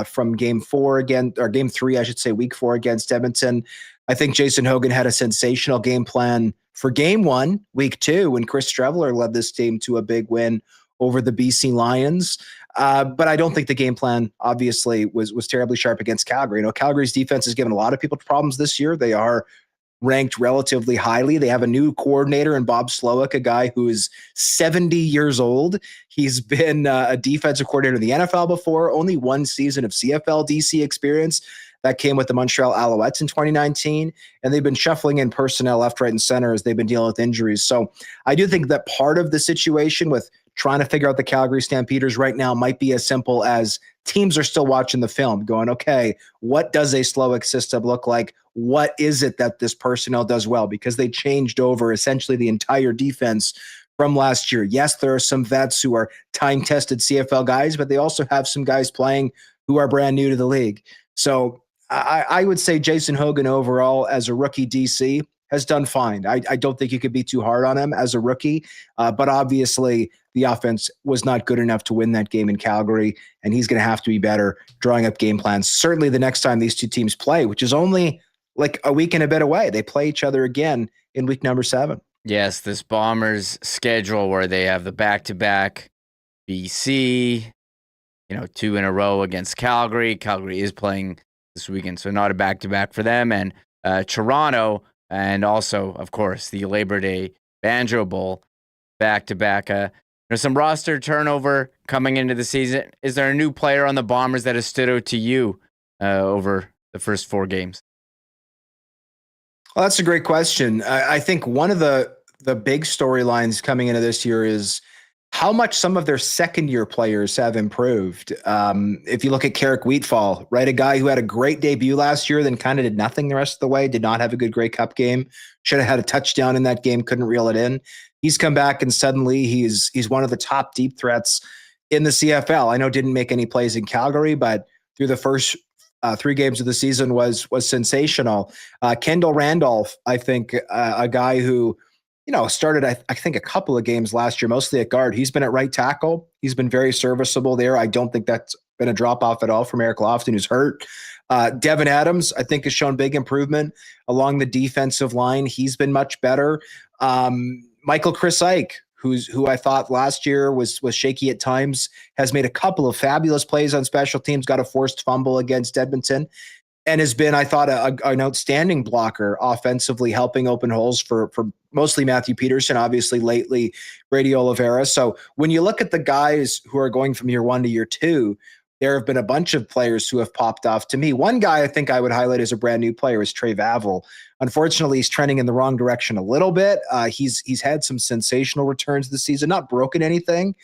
from game three, I should say, week 4 against Edmonton. I think Jason Hogan had a sensational game plan for game 1, week 2, when Chris Streveler led this team to a big win over the BC Lions. But I don't think the game plan obviously was terribly sharp against Calgary. Calgary's defense has given a lot of people problems this year. They are ranked relatively highly. They have a new coordinator in Bob Slowick, a guy who is 70 years old. He's been a defensive coordinator in the NFL before, only one season of CFL DC experience. That came with the Montreal Alouettes in 2019, and they've been shuffling in personnel left, right, and center as they've been dealing with injuries. So I do think that part of the situation with trying to figure out the Calgary Stampeders right now might be as simple as teams are still watching the film going, okay, what does a Slowick system look like? What is it that this personnel does well? Because they changed over essentially the entire defense from last year. Yes, there are some vets who are time-tested CFL guys, but they also have some guys playing who are brand new to the league. So I would say Jason Hogan overall as a rookie DC has done fine. I don't think you could be too hard on him as a rookie, but obviously the offense was not good enough to win that game in Calgary, and he's going to have to be better drawing up game plans. Certainly the next time these two teams play, which is only like a week and a bit away. They play each other again in week number 7.
Yes, this Bombers schedule where they have the back-to-back BC, 2 in a row against Calgary. Calgary is playing this weekend, so not a back-to-back for them. And Toronto, and also, of course, the Labor Day Banjo Bowl back-to-back. There's some roster turnover coming into the season. Is there a new player on the Bombers that has stood out to you over the first 4 games?
Well, that's a great question. I think one of the big storylines coming into this year is how much some of their second-year players have improved. If you look at Carrick Wheatfall, right, a guy who had a great debut last year, then kind of did nothing the rest of the way, did not have a good Grey Cup game, should have had a touchdown in that game, couldn't reel it in. He's come back and suddenly he's one of the top deep threats in the CFL. I know didn't make any plays in Calgary, but through the first 3 games of the season was sensational. Kendall Randolph, I think, a guy who, started, I think, a couple of games last year, mostly at guard. He's been at right tackle. He's been very serviceable there. I don't think that's been a drop off at all from Eric Lofton, who's hurt. Devin Adams, I think, has shown big improvement along the defensive line. He's been much better. Michael Chris Ike, who I thought last year was shaky at times, has made a couple of fabulous plays on special teams, got a forced fumble against Edmonton, and has been, I thought, an outstanding blocker offensively, helping open holes for mostly Matthew Paterson, obviously lately Brady Oliveira. So when you look at the guys who are going from year 1 to year 2, there have been a bunch of players who have popped off. To me, one guy I think I would highlight as a brand new player is Trey Vavel. Unfortunately, he's trending in the wrong direction a little bit. He's had some sensational returns this season, not broken anything,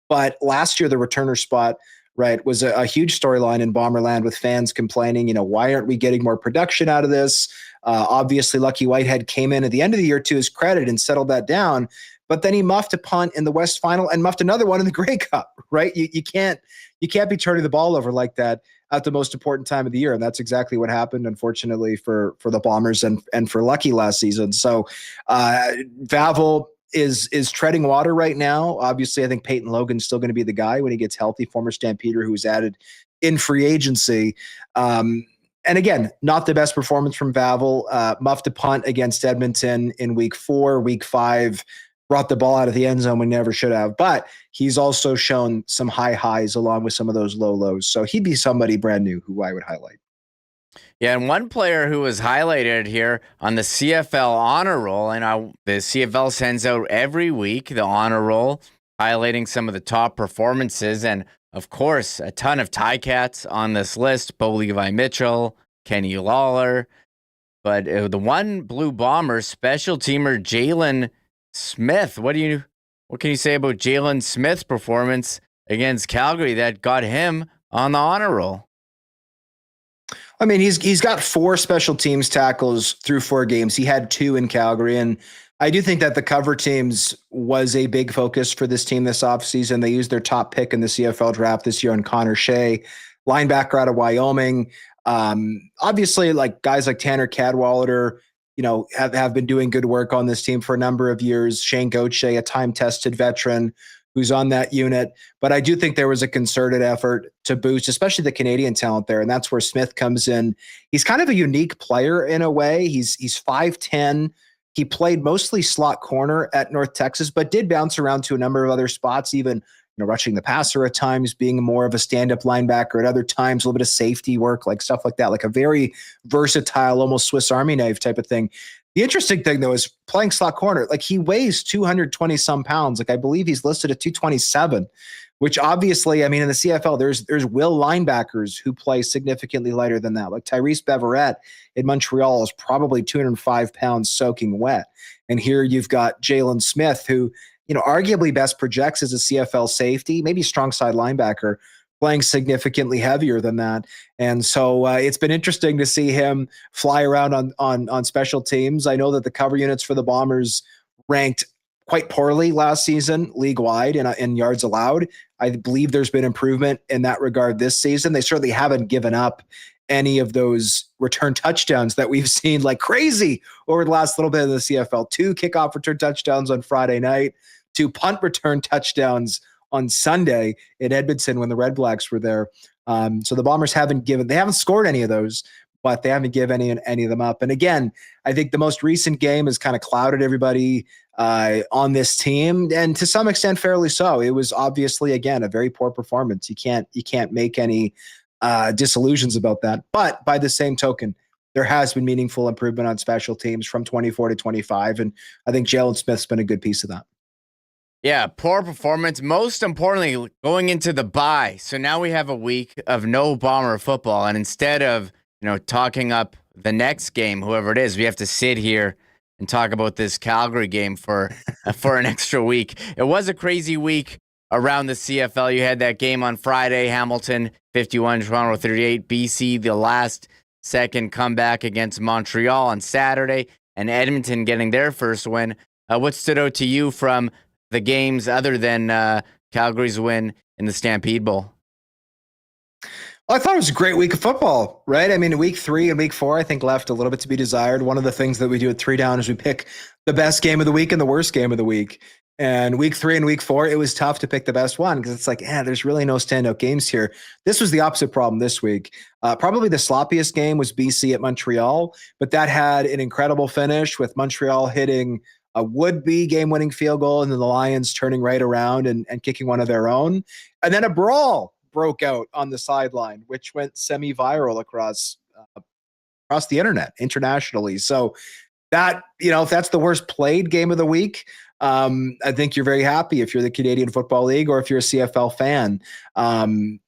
but last year the returner spot, right, was a huge storyline in Bomberland with fans complaining, why aren't we getting more production out of this? Obviously, Lucky Whitehead came in at the end of the year to his credit and settled that down, but then he muffed a punt in the West Final and muffed another one in the Grey Cup, right? You can't be turning the ball over like that at the most important time of the year. And that's exactly what happened, unfortunately, for the Bombers and for Lucky last season. So Vavel is treading water right now. Obviously, I think Peyton Logan's still going to be the guy when he gets healthy, former Stampeder who was added in free agency. And again, not the best performance from Vavel. Muffed a punt against Edmonton in week 4, week 5, brought the ball out of the end zone when never should have. But he's also shown some high highs along with some of those low lows. So he'd be somebody brand new who I would highlight.
Yeah, and one player who was highlighted here on the CFL honor roll, and the CFL sends out every week the honor roll, highlighting some of the top performances, and of course, a ton of Ticats on this list: Bo Levi Mitchell, Kenny Lawler, but the one Blue Bomber special teamer Jalen Smith. What can you say about Jalen Smith's performance against Calgary that got him on the honor roll?
I mean, he's got 4 special teams tackles through 4 games. He had 2 in Calgary, and I do think that the cover teams was a big focus for this team this offseason. They used their top pick in the CFL draft this year on Connor Shea, linebacker out of Wyoming. Obviously, like guys like Tanner Cadwallader, have been doing good work on this team for a number of years. Shane Gauthier, a time-tested veteran who's on that unit. But I do think there was a concerted effort to boost, especially the Canadian talent there, and that's where Smith comes in. He's kind of a unique player in a way. He's 5'10". He played mostly slot corner at North Texas, but did bounce around to a number of other spots, even rushing the passer at times, being more of a stand-up linebacker at other times, a little bit of safety work, like stuff like that, like a very versatile, almost Swiss Army knife type of thing. The interesting thing, though, is playing slot corner. Like, he weighs 220-some pounds. Like, I believe he's listed at 227, which obviously, I mean, in the CFL, there's will linebackers who play significantly lighter than that. Like Tyrese Beverette in Montreal is probably 205 pounds soaking wet. And here you've got Jalen Smith, who arguably best projects as a CFL safety, maybe strong side linebacker, playing significantly heavier than that. And so it's been interesting to see him fly around on special teams. I know that the cover units for the Bombers ranked quite poorly last season, league-wide in yards allowed. I believe there's been improvement in that regard this season. They certainly haven't given up any of those return touchdowns that we've seen like crazy over the last little bit of the CFL. 2 kickoff return touchdowns on Friday night, 2 punt return touchdowns on Sunday in Edmonton when the Red Blacks were there. So the Bombers haven't scored any of those, but they haven't given any of them up. And again, I think the most recent game has kind of clouded everybody on this team, and to some extent fairly so. It was obviously, again, a very poor performance. You can't make any disillusions about that. But by the same token, there has been meaningful improvement on special teams from 24 to 25, and I think Jalen Smith's been a good piece of that.
Yeah, poor performance. Most importantly, going into the bye. So now we have a week of no Bomber football, and instead of talking up the next game, whoever it is, we have to sit here and talk about this Calgary game for an extra week. It was a crazy week around the CFL. You had that game on Friday, Hamilton 51, Toronto 38, BC, the last second comeback against Montreal on Saturday, and Edmonton getting their first win. What stood out to you from the games other than Calgary's win in the Stampede Bowl?
I thought it was a great week of football, right? I mean, week 3 and week 4, I think left a little bit to be desired. One of the things that we do at 3 Down is we pick the best game of the week and the worst game of the week. And week 3 and week 4, it was tough to pick the best one because it's like, there's really no standout games here. This was the opposite problem this week. Probably the sloppiest game was BC at Montreal, but that had an incredible finish with Montreal hitting a would-be game-winning field goal and then the Lions turning right around and kicking one of their own. And then a brawl broke out on the sideline, which went semi-viral across the internet internationally. So that, if that's the worst played game of the week, I think you're very happy if you're the Canadian Football League or if you're a CFL fan.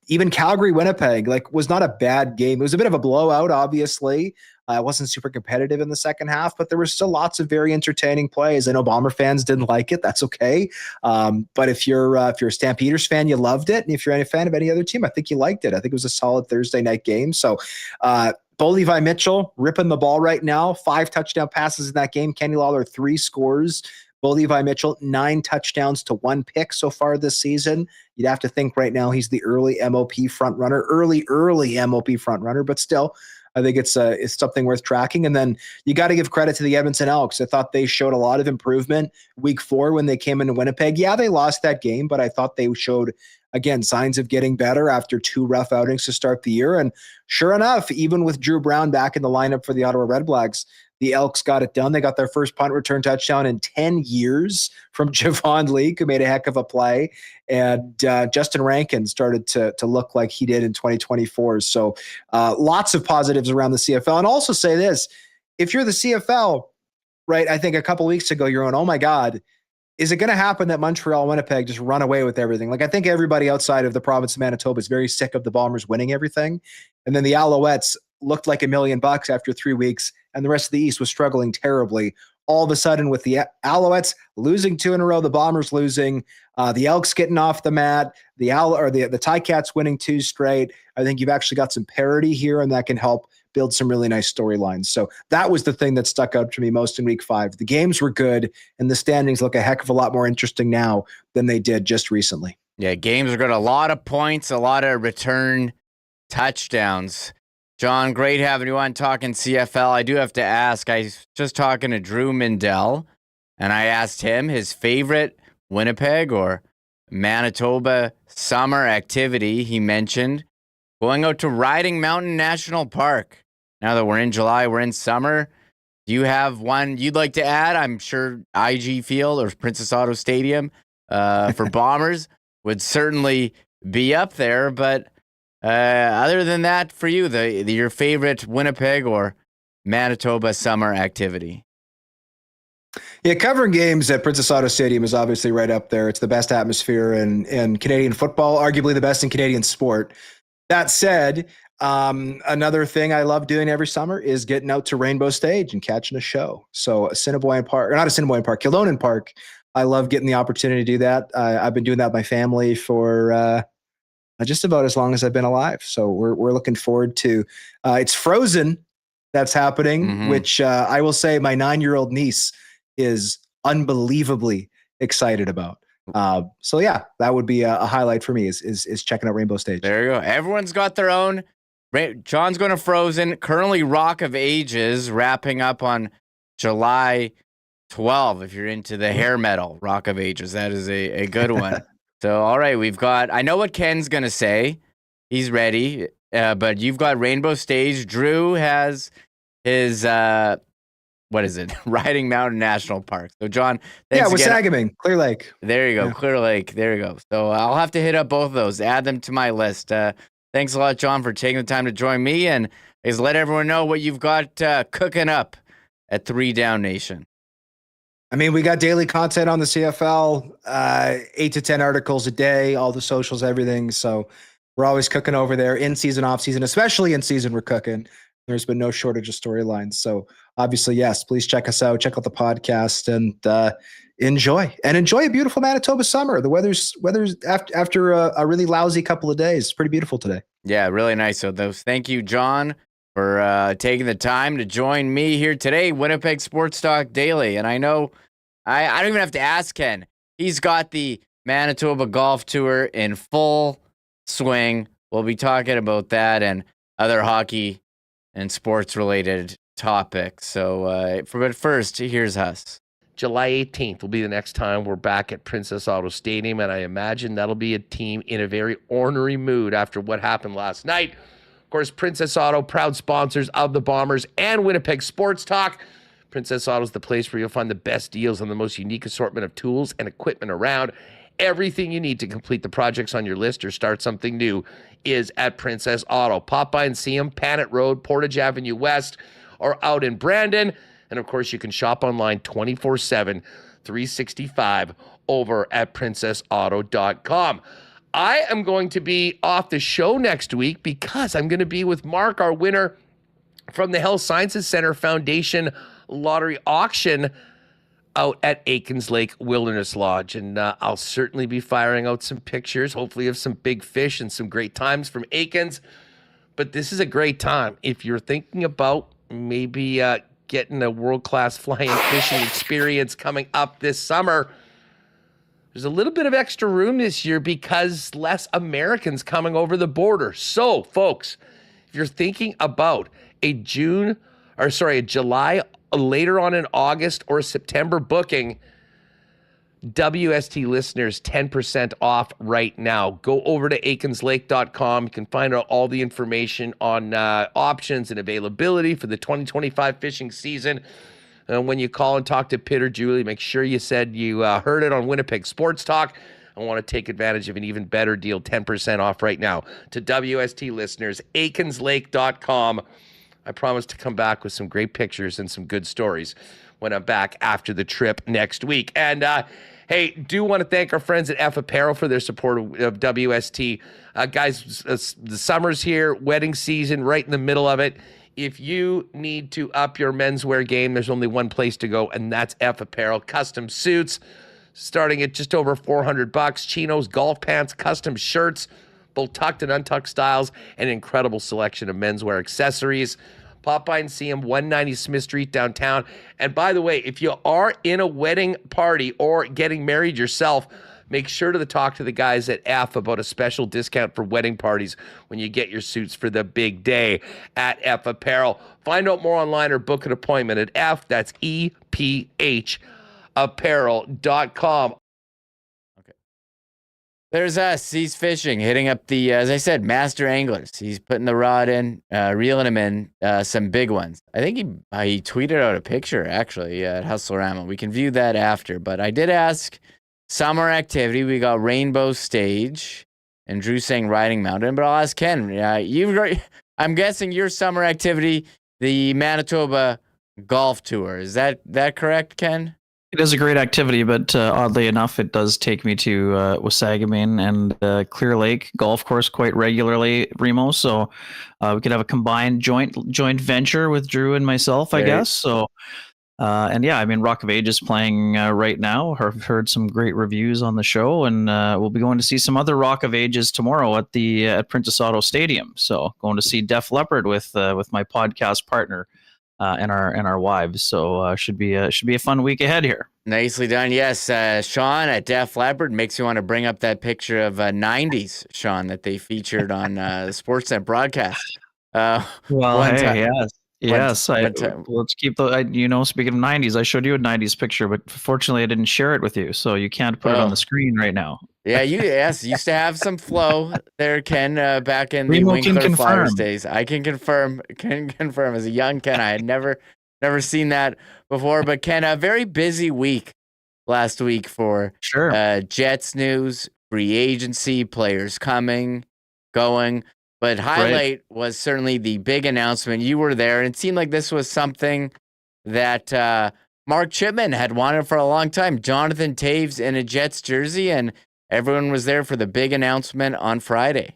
Even Calgary, Winnipeg, was not a bad game. It was a bit of a blowout, obviously. It wasn't super competitive in the second half, but there were still lots of very entertaining plays. I know Bomber fans didn't like it. That's okay. But if you're a Stampeders fan, you loved it. And if you're a fan of any other team, I think you liked it. I think it was a solid Thursday night game. So, Bo Levi Mitchell ripping the ball right now. 5 touchdown passes in that game. Kenny Lawler, 3 scores. Bo Levi Mitchell, 9 touchdowns to 1 pick so far this season. You'd have to think right now he's the early MOP frontrunner, early MOP frontrunner, but still, I think it's something worth tracking. And then you got to give credit to the Edmonton Elks. I thought they showed a lot of improvement week 4 when they came into Winnipeg. Yeah, they lost that game, but I thought they showed, again, signs of getting better after 2 rough outings to start the year. And sure enough, even with Drew Brown back in the lineup for the Ottawa Redblacks, the Elks got it done. They got their first punt return touchdown in 10 years from Javon Leake, who made a heck of a play. And Justin Rankin started to look like he did in 2024. So lots of positives around the CFL. And also say this, if you're the CFL, right, I think a couple weeks ago, you're on, oh my God, is it going to happen that Montreal and Winnipeg just run away with everything? I think everybody outside of the province of Manitoba is very sick of the Bombers winning everything. And then the Alouettes looked like $1 million after 3 weeks, and the rest of the East was struggling terribly. All of a sudden, with the Alouettes losing 2 in a row, the Bombers losing, the Elks getting off the mat, the Ticats winning 2 straight, I think you've actually got some parity here, and that can help build some really nice storylines. So that was the thing that stuck out to me most in week 5. The games were good, and the standings look a heck of a lot more interesting now than they did just recently.
Yeah, games are good. A lot of points, a lot of return touchdowns. John, great having you on talking CFL. I do have to ask, I was just talking to Drew Mindell, and I asked him his favorite Winnipeg or Manitoba summer activity. He mentioned going out to Riding Mountain National Park. Now that we're in July, we're in summer. Do you have one you'd like to add? I'm sure IG Field or Princess Auto Stadium for Bombers would certainly be up there, but other than that, for you, your favorite Winnipeg or Manitoba summer activity?
Yeah, covering games at Princess Auto Stadium is obviously right up there. It's the best atmosphere in Canadian football, arguably the best in Canadian sport. That said, another thing I love doing every summer is getting out to Rainbow Stage and catching a show. So Assiniboine Park, or not Assiniboine Park, Kildonan Park. I love getting the opportunity to do that. I've been doing that with my family for just about as long as I've been alive. So we're looking forward to it's Frozen that's happening, which I will say my 9-year-old niece is unbelievably excited about. So yeah, that would be a highlight for me is checking out Rainbow Stage.
There you go. Everyone's got their own. John's going to Frozen. Currently Rock of Ages wrapping up on July 12. If you're into the hair metal, Rock of Ages, that is a good one. So, all right, I know what Ken's going to say. He's ready. But you've got Rainbow Stage. Drew has his, what is it? Riding Mountain National Park. So, John, thanks again.
Wasagaming, Clear Lake.
There you go, yeah. Clear Lake. There you go. So, I'll have to hit up both of those, add them to my list. Thanks a lot, John, for taking the time to join me. And let everyone know what you've got cooking up at 3 Down Nation.
I mean, we got daily content on the CFL, 8 to 10 articles a day, all the socials, everything. So we're always cooking over there in season, off season, especially in season. We're cooking. There's been no shortage of storylines. So obviously, yes, please check us out. Check out the podcast and enjoy a beautiful Manitoba summer. The weather's after a really lousy couple of days. It's pretty beautiful today.
Yeah, really nice. So thank you, John, for taking the time to join me here today, Winnipeg Sports Talk Daily. And I know I don't even have to ask Ken. He's got the Manitoba Golf Tour in full swing. we'll be talking about that and other hockey and sports related topics. So, but first, here's us.
July 18th will be the next time we're back at Princess Auto Stadium, and I imagine that'll be a team in a very ornery mood after what happened last night. Of course, Princess Auto, proud sponsors of the Bombers and Winnipeg Sports Talk. Princess Auto is the place where you'll find the best deals on the most unique assortment of tools and equipment around. Everything you need to complete the projects on your list or start something new is at Princess Auto. Pop by and see them, Panet Road, Portage Avenue West, or out in Brandon. And of course, you can shop online 24/7, 365 over at princessauto.com. I am going to be off the show next week because I'm going to be with Mark, our winner from the Health Sciences Center Foundation Lottery Auction out at Aikens Lake Wilderness Lodge. And I'll certainly be firing out some pictures, hopefully of some big fish and some great times from Aikens. But this is a great time. If you're thinking about maybe getting a world-class fly-in fishing experience coming up this summer, there's a little bit of extra room this year because less Americans coming over the border. So, folks, if you're thinking about a July, later on in August or September booking, WST listeners 10% off right now. Go over to aikenslake.com. You can find out all the information on options and availability for the 2025 fishing season. And when you call and talk to Pitt or Julie, make sure you said you heard it on Winnipeg Sports Talk. I want to take advantage of an even better deal, 10% off right now to WST listeners, aikenslake.com. I promise to come back with some great pictures and some good stories when I'm back after the trip next week. And hey, do want to thank our friends at F Apparel for their support of WST. Guys, the summer's here, wedding season, right in the middle of it. If you need to up your menswear game, there's only one place to go, and that's F Apparel. Custom suits starting at just over $400. Chinos, golf pants, custom shirts, both tucked and untucked styles, and an incredible selection of menswear accessories. Pop by and see them, 190 Smith Street downtown. And by the way, if you are in a wedding party or getting married yourself, make sure to talk to the guys at F about a special discount for wedding parties when you get your suits for the big day at F Apparel. Find out more online or book an appointment at F, that's EPH apparel.com.
There's us. He's fishing, hitting up the, as I said, master anglers. He's putting the rod in, reeling them in, some big ones. I think he tweeted out a picture, actually, at Hustlerama. We can view that after. But I did ask summer activity. We got Rainbow Stage, and Drew saying Riding Mountain. But I'll ask Ken. I'm guessing your summer activity, the Manitoba Golf Tour. Is that correct, Ken?
It is a great activity, but oddly enough, it does take me to Wasagamine and Clear Lake Golf Course quite regularly, Remo. So we could have a combined joint venture with Drew and myself, I guess. So, and yeah, I mean, Rock of Ages playing right now. I've heard some great reviews on the show, and we'll be going to see some other Rock of Ages tomorrow at Princess Auto Stadium. So going to see Def Leppard with my podcast partner. And our wives, so should be a fun week ahead here.
Nicely done. Yes, Sean at Def Leppard makes you want to bring up that picture of 90s Sean that they featured on the Sportsnet broadcast.
Yes. Let's keep the. Speaking of 90s, I showed you a 90s picture, but fortunately, I didn't share it with you, so you can't put it on the screen right now.
Yeah, you used to have some flow there, Ken, back in the Winkler Flyers days. I can confirm as a young Ken, I had never seen that before. But Ken, a very busy week last week for Jets news, free agency, players coming, going. But highlight was certainly the big announcement. You were there, and it seemed like this was something that Mark Chipman had wanted for a long time. Jonathan Taves in a Jets jersey, and everyone was there for the big announcement on Friday.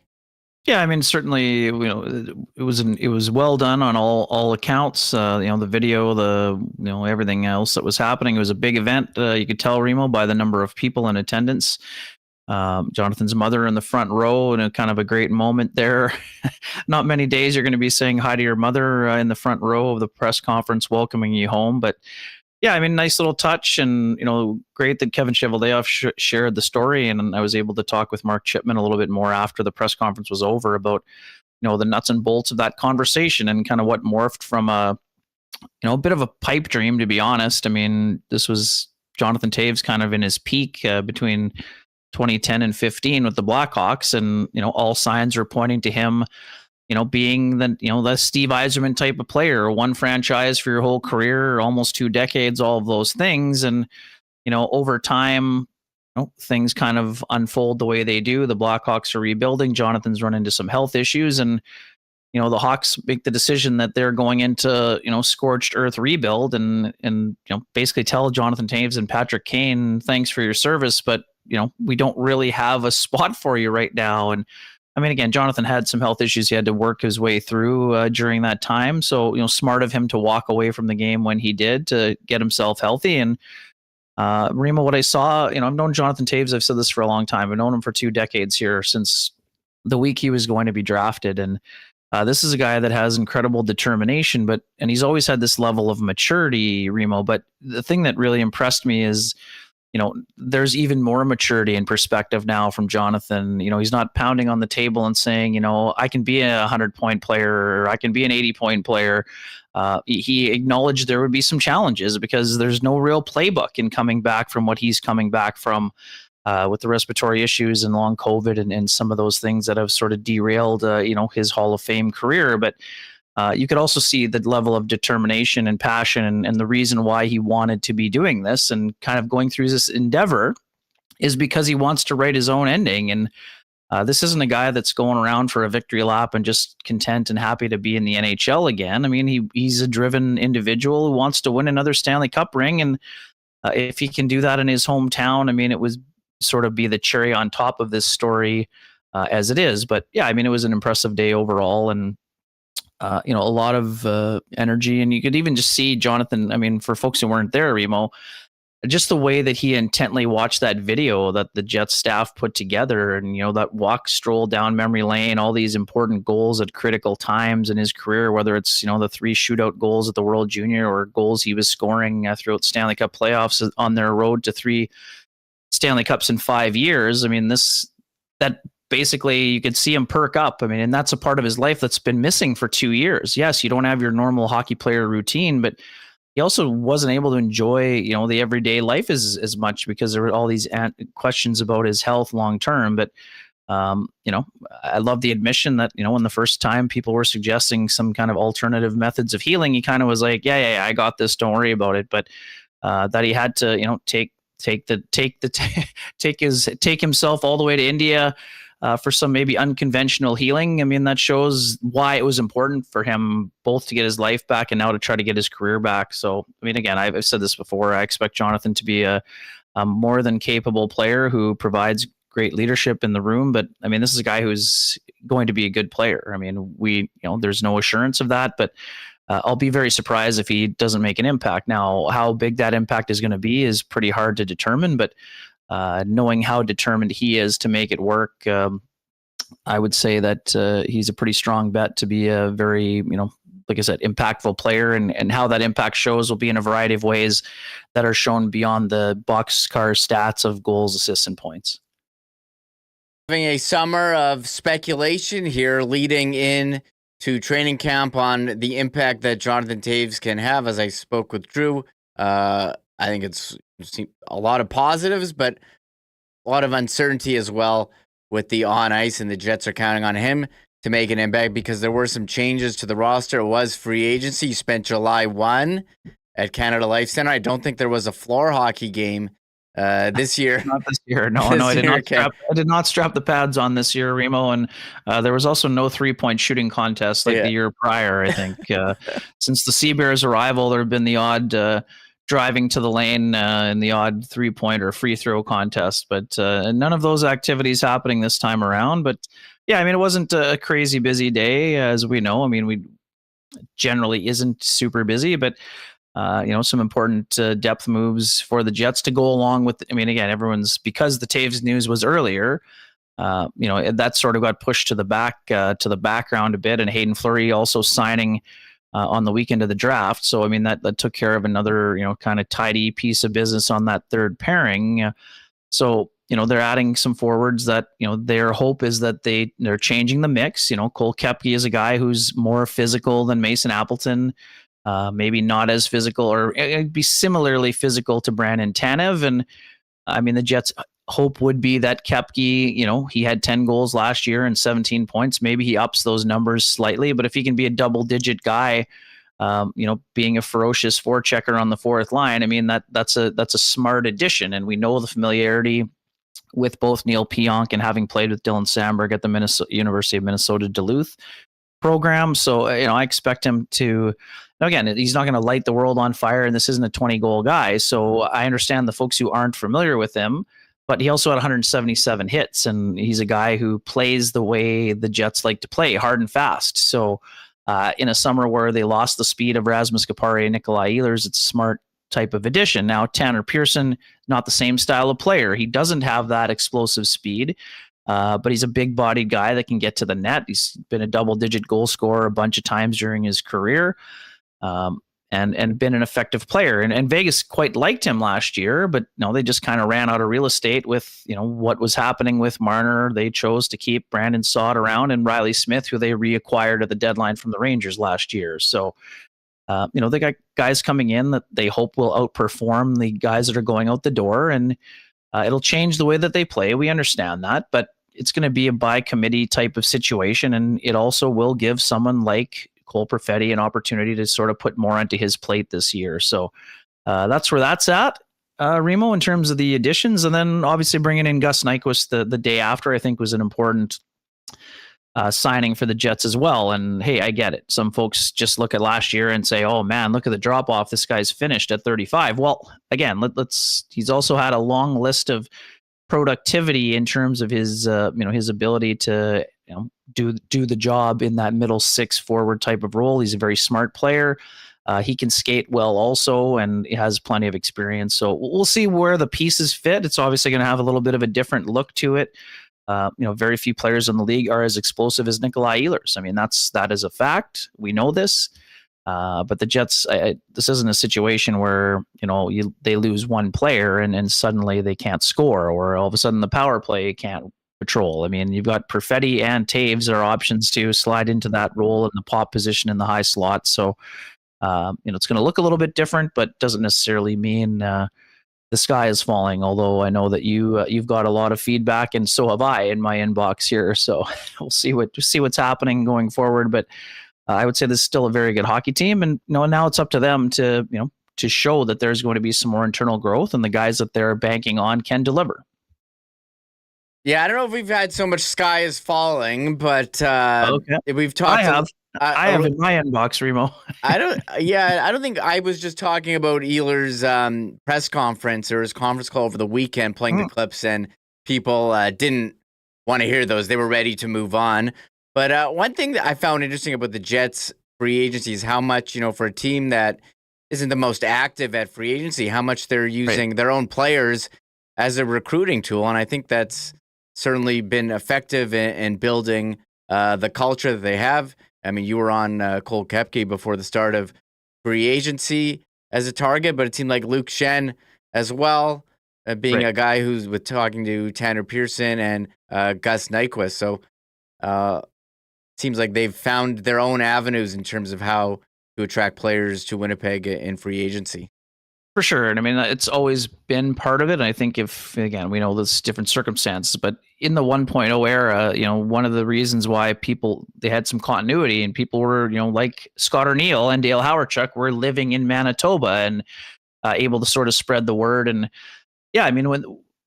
Yeah, I mean, certainly, it was well done on all accounts. The video, everything else that was happening. It was a big event. You could tell, Remo, by the number of people in attendance. Jonathan's mother in the front row, and kind of a great moment there. Not many days you're going to be saying hi to your mother in the front row of the press conference welcoming you home, but yeah, I mean, nice little touch, and great that Kevin Cheveldayoff shared the story, and I was able to talk with Mark Chipman a little bit more after the press conference was over about the nuts and bolts of that conversation and kind of what morphed from a bit of a pipe dream, to be honest. I mean, this was Jonathan Toews kind of in his peak between 2010 and 15 with the Blackhawks, and all signs are pointing to him being the Steve Yzerman type of player, one franchise for your whole career, almost 2 decades, all of those things. And, over time, things kind of unfold the way they do. The Blackhawks are rebuilding. Jonathan's run into some health issues, and, the Hawks make the decision that they're going into, scorched earth rebuild and basically tell Jonathan Toews and Patrick Kane, thanks for your service, but, we don't really have a spot for you right now. And, I mean, again, Jonathan had some health issues he had to work his way through during that time. So, smart of him to walk away from the game when he did to get himself healthy. And Remo, what I saw, I've known Jonathan Toews. I've said this for a long time. I've known him for 2 decades here, since the week he was going to be drafted. And this is a guy that has incredible determination, and he's always had this level of maturity, Remo. But the thing that really impressed me is, there's even more maturity and perspective now from Jonathan. He's not pounding on the table and saying, I can be a 100-point player, or I can be an 80-point player. He acknowledged there would be some challenges because there's no real playbook in coming back from what he's coming back from with the respiratory issues and long COVID and some of those things that have sort of derailed, his Hall of Fame career. But you could also see the level of determination and passion and the reason why he wanted to be doing this and kind of going through this endeavor is because he wants to write his own ending. And this isn't a guy that's going around for a victory lap and just content and happy to be in the NHL again. I mean, he's a driven individual who wants to win another Stanley Cup ring. And if he can do that in his hometown, I mean, it was sort of be the cherry on top of this story as it is. But yeah, I mean, it was an impressive day overall. And a lot of energy, and you could even just see Jonathan. I mean, for folks who weren't there, Remo, just the way that he intently watched that video that the Jets staff put together, and that walk stroll down memory lane, all these important goals at critical times in his career, whether it's the 3 shootout goals at the World Junior or goals he was scoring throughout Stanley Cup playoffs on their road to 3 Stanley Cups in 5 years. I mean, that. Basically, you could see him perk up. I mean, and that's a part of his life that's been missing for 2 years. Yes, you don't have your normal hockey player routine, but he also wasn't able to enjoy, the everyday life as much because there were all these questions about his health long term. But, I love the admission that, when the first time people were suggesting some kind of alternative methods of healing, he kind of was like, yeah, I got this. Don't worry about it. But that he had to, take himself all the way to India. For some maybe unconventional healing. I mean, that shows why it was important for him both to get his life back and now to try to get his career back. So, I mean, again, I've said this before. I expect Jonathan to be a more than capable player who provides great leadership in the room. But, I mean, this is a guy who's going to be a good player. I mean, there's no assurance of that, but I'll be very surprised if he doesn't make an impact. Now, how big that impact is going to be is pretty hard to determine, but knowing how determined he is to make it work, I would say that he's a pretty strong bet to be a very, like I said, impactful player, and how that impact shows will be in a variety of ways that are shown beyond the boxcar stats of goals, assists, and points.
Having a summer of speculation here leading in to training camp on the impact that Jonathan Toews can have. As I spoke with Drew, I think it's a lot of positives, but a lot of uncertainty as well with the on ice, and the Jets are counting on him to make an impact because there were some changes to the roster. It was free agency. You spent July 1 at Canada Life Center. I don't think there was a floor hockey game this year.
Not this year. No, I did not strap the pads on this year, Remo. And there was also no 3-point shooting contest like the year prior, I think. Since the Seabears' arrival, there have been the odd driving to the lane in the odd 3-point or free throw contest, but none of those activities happening this time around. But yeah, I mean, it wasn't a crazy busy day, as we know. I mean, we generally isn't super busy, but some important depth moves for the Jets to go along with. I mean, again, because the Toews news was earlier, that sort of got pushed to the background a bit, and Hayden Fleury also signing on the weekend of the draft. So, I mean, that took care of another, kind of tidy piece of business on that third pairing. So, they're adding some forwards that, their hope is that they're changing the mix. Cole Koepke is a guy who's more physical than Mason Appleton, maybe not as physical, or be similarly physical to Brandon Tanev. And I mean, the Jets' hope would be that Koepke, he had 10 goals last year and 17 points. Maybe he ups those numbers slightly, but if he can be a double-digit guy, being a ferocious forechecker on the fourth line, I mean, that's a smart addition. And we know the familiarity with both Neil Pionk and having played with Dylan Sandberg at the University of Minnesota Duluth program. So, I expect him to, again, he's not going to light the world on fire, and this isn't a 20-goal guy. So I understand the folks who aren't familiar with him, but he also had 177 hits, and he's a guy who plays the way the Jets like to play, hard and fast. So in a summer where they lost the speed of Rasmus Kupari and Nikolai Ehlers, it's a smart type of addition. Now, Tanner Pearson, not the same style of player. He doesn't have that explosive speed, but he's a big-bodied guy that can get to the net. He's been a double-digit goal scorer a bunch of times during his career, and been an effective player. And Vegas quite liked him last year, but they just kind of ran out of real estate with what was happening with Marner. They chose to keep Brandon Saad around and Riley Smith, who they reacquired at the deadline from the Rangers last year. So they got guys coming in that they hope will outperform the guys that are going out the door, and it'll change the way that they play. We understand that, but it's going to be a by committee type of situation, and it also will give someone like Cole Perfetti an opportunity to sort of put more onto his plate this year. So that's where that's at, Remo, in terms of the additions. And then obviously bringing in Gus Nyquist the day after, I think, was an important signing for the Jets as well. And hey, I get it. Some folks just look at last year and say, oh man, look at the drop off. This guy's finished at 35. Well, again, he's also had a long list of productivity in terms of his, his ability to, do the job in that middle six forward type of role. He's a very smart player. He can skate well also, and he has plenty of experience. So we'll see where the pieces fit. It's obviously going to have a little bit of a different look to it. Very few players in the league are as explosive as Nikolai Ehlers. I mean, that is a fact. We know this. But the Jets, this isn't a situation where, they lose one player and suddenly they can't score, or all of a sudden the power play can't patrol. I mean, you've got Perfetti and Taves are options to slide into that role in the pop position in the high slot. So, it's going to look a little bit different, but doesn't necessarily mean the sky is falling. Although I know that you've got a lot of feedback, and so have I in my inbox here. So we'll see what's happening going forward. But I would say this is still a very good hockey team, and now it's up to them to show that there's going to be some more internal growth, and the guys that they're banking on can deliver.
Yeah, I don't know if we've had so much sky is falling, but
okay.
We've talked.
I have in my inbox, Remo.
I don't think I was just talking about Ehlers' press conference or his conference call over the weekend, playing the clips, and people didn't want to hear those. They were ready to move on. But one thing that I found interesting about the Jets free agency is how much, for a team that isn't the most active at free agency, how much they're using their own players as a recruiting tool. And I think that's certainly been effective in building the culture that they have. I mean, you were on Cole Koepke before the start of free agency as a target, but it seemed like Luke Shen as well, being a guy who's talking to Tanner Pearson and Gus Nyquist. So seems like they've found their own avenues in terms of how to attract players to Winnipeg in free agency.
For sure. And I mean, it's always been part of it. And I think again, we know there's different circumstances, but in the 1.0 era, one of the reasons why they had some continuity and people were, like Scott O'Neill and Dale Hawerchuk were living in Manitoba and able to sort of spread the word. And yeah, I mean,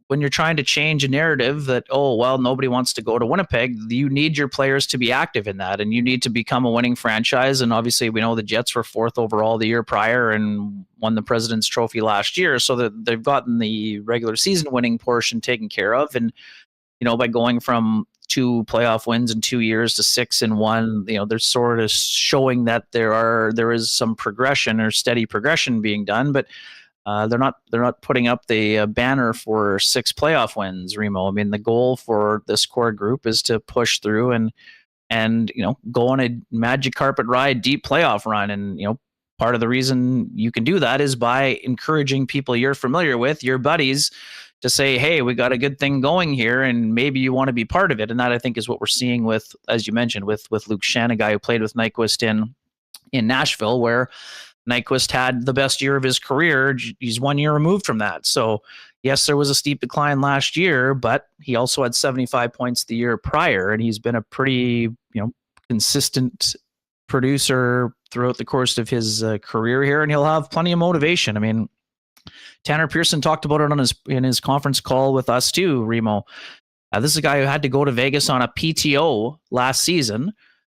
when you're trying to change a narrative that, nobody wants to go to Winnipeg, you need your players to be active in that, and you need to become a winning franchise. And obviously we know the Jets were 4th overall the year prior and won the President's Trophy last year, so that they've gotten the regular season winning portion taken care of. And, by going from 2 playoff wins in 2 years to 6 in 1, they're sort of showing that there is some progression or steady progression being done, but they're not putting up the banner for 6 playoff wins, Remo. I mean, the goal for this core group is to push through and and, go on a magic carpet ride, deep playoff run. And, part of the reason you can do that is by encouraging people you're familiar with, your buddies, to say, hey, we got a good thing going here, and maybe you want to be part of it. And that, I think, is what we're seeing with, as you mentioned, with Luke Schenn, a guy who played with Nyquist in Nashville, where Nyquist had the best year of his career. He's 1 year removed from that. So yes, there was a steep decline last year, but he also had 75 points the year prior, and he's been a pretty, consistent producer throughout the course of his career here, and he'll have plenty of motivation. I mean, Tanner Pearson talked about it in his conference call with us too, Remo. This is a guy who had to go to Vegas on a PTO last season.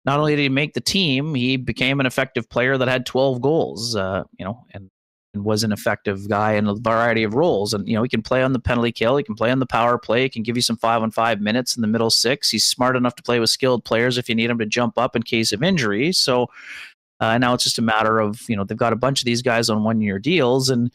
Not only did he make the team, he became an effective player that had 12 goals, and was an effective guy in a variety of roles. And, he can play on the penalty kill. He can play on the power play. He can give you some 5-on-5 minutes in the middle six. He's smart enough to play with skilled players if you need him to jump up in case of injury. So now it's just a matter of, they've got a bunch of these guys on 1-year deals. And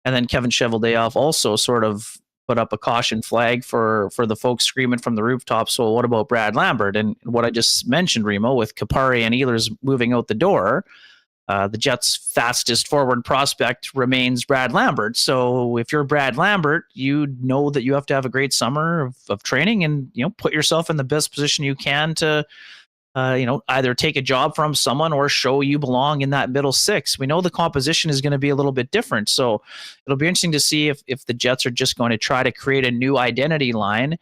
then Kevin Cheveldayoff also sort of put up a caution flag for the folks screaming from the rooftops. So what about Brad Lambert? And what I just mentioned, Remo, with Kapari and Ehlers moving out the door, the Jets' fastest forward prospect remains Brad Lambert. So if you're Brad Lambert, you know that you have to have a great summer of training and, put yourself in the best position you can to, either take a job from someone or show you belong in that middle six. We know the composition is going to be a little bit different. So it'll be interesting to see if the Jets are just going to try to create a new identity line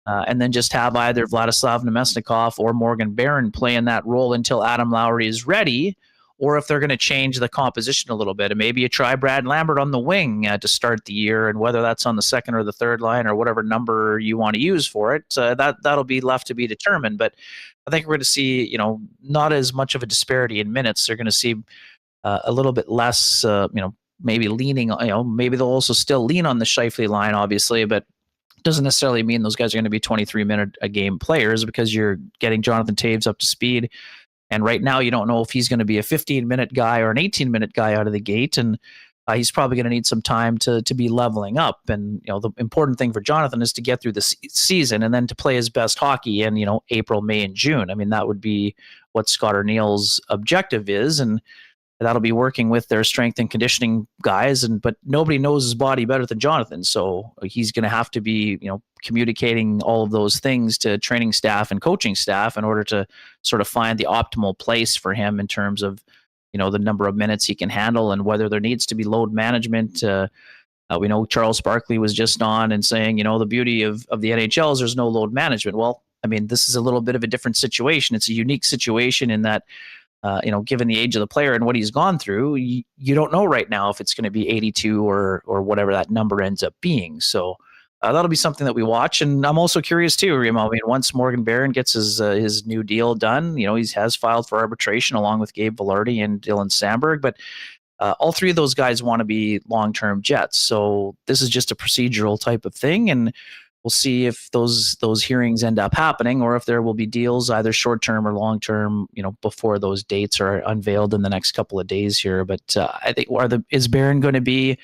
and then just have either Vladislav Namestnikov or Morgan Barron play in that role until Adam Lowry is ready, or if they're going to change the composition a little bit. And maybe you try Brad Lambert on the wing to start the year, and whether that's on the second or the third line or whatever number you want to use for it, that'll be left to be determined. But I think we're going to see, not as much of a disparity in minutes. They're going to see a little bit less, maybe leaning, maybe they'll also still lean on the Scheifele line, obviously, but doesn't necessarily mean those guys are going to be 23-minute a game players, because you're getting Jonathan Toews up to speed. And right now, you don't know if he's going to be a 15-minute guy or an 18-minute guy out of the gate. And he's probably going to need some time to be leveling up. And, the important thing for Jonathan is to get through the season and then to play his best hockey in, April, May, and June. I mean, that would be what Scott O'Neill's objective is. And that'll be working with their strength and conditioning guys. But nobody knows his body better than Jonathan. So he's going to have to be, communicating all of those things to training staff and coaching staff in order to sort of find the optimal place for him in terms of, the number of minutes he can handle and whether there needs to be load management. We know Charles Barkley was just on and saying, the beauty of the NHL is there's no load management. Well, I mean, this is a little bit of a different situation. It's a unique situation in that, given the age of the player and what he's gone through, you don't know right now if it's going to be 82 or whatever that number ends up being. So that'll be something that we watch. And I'm also curious too, Remo. I mean, once Morgan Barron gets his new deal done, he has filed for arbitration along with Gabe Vilardi and Dylan Sandberg, but all three of those guys want to be long-term Jets. So this is just a procedural type of thing. And we'll see if those hearings end up happening, or if there will be deals either short-term or long-term, before those dates are unveiled in the next couple of days here. But I think, is Barron going to be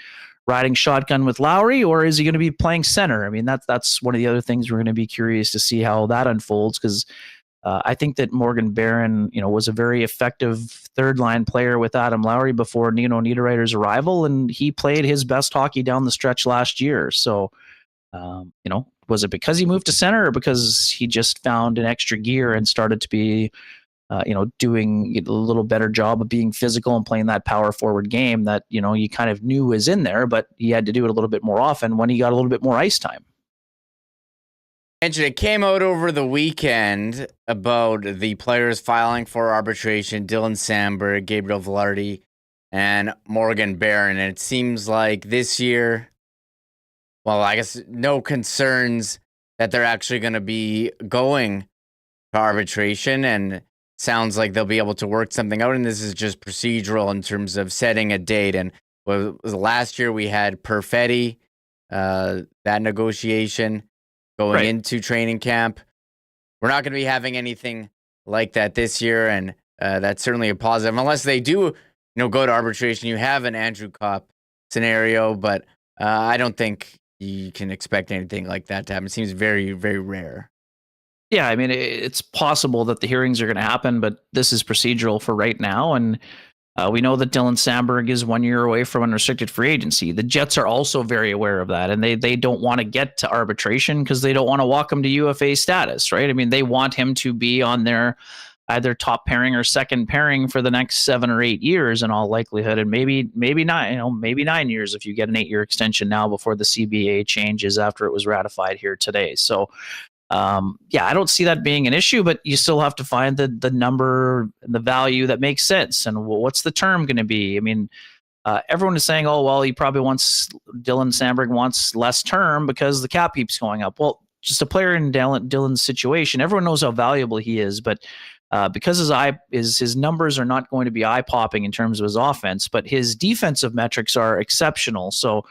riding shotgun with Lowry, or is he going to be playing center? I mean, that's one of the other things we're going to be curious to see how that unfolds, because I think that Morgan Barron, was a very effective third-line player with Adam Lowry before Nino Niederreiter's arrival, and he played his best hockey down the stretch last year. So, was it because he moved to center, or because he just found an extra gear and started to be doing a little better job of being physical and playing that power forward game that, you kind of knew was in there, but he had to do it a little bit more often when he got a little bit more ice time.
And it came out over the weekend about the players filing for arbitration: Dylan Sandberg, Gabriel Vilardi, and Morgan Barron. And it seems like this year, well, I guess no concerns that they're actually going to be going to arbitration, and sounds like they'll be able to work something out. And this is just procedural in terms of setting a date. And last year we had Perfetti, that negotiation going into training camp. We're not going to be having anything like that this year, and that's certainly a positive. Unless they do, go to arbitration, you have an Andrew Kopp scenario, but I don't think you can expect anything like that to happen. It seems very, very rare.
Yeah, I mean, it's possible that the hearings are going to happen, but this is procedural for right now. And we know that Dylan Samberg is 1 year away from unrestricted free agency. The Jets are also very aware of that, and they don't want to get to arbitration because they don't want to walk him to UFA status, right? I mean, they want him to be on their either top pairing or second pairing for the next 7 or 8 years in all likelihood, and maybe 9 years if you get an 8-year extension now before the CBA changes after it was ratified here today. So I don't see that being an issue, but you still have to find the number, the value that makes sense. And what's the term going to be? I mean, everyone is saying, oh, well, Dylan Samberg wants less term because the cap keeps going up. Well, just a player in Dylan's situation, everyone knows how valuable he is, but because his numbers are not going to be eye-popping in terms of his offense, but his defensive metrics are exceptional. So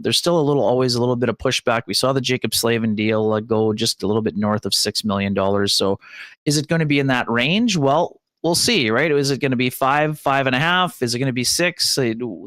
there's still always a little bit of pushback. We saw the Jacob Slavin deal go just a little bit north of $6 million. So is it going to be in that range? Well, we'll see, right? Is it going to be 5, 5.5? Is it going to be 6?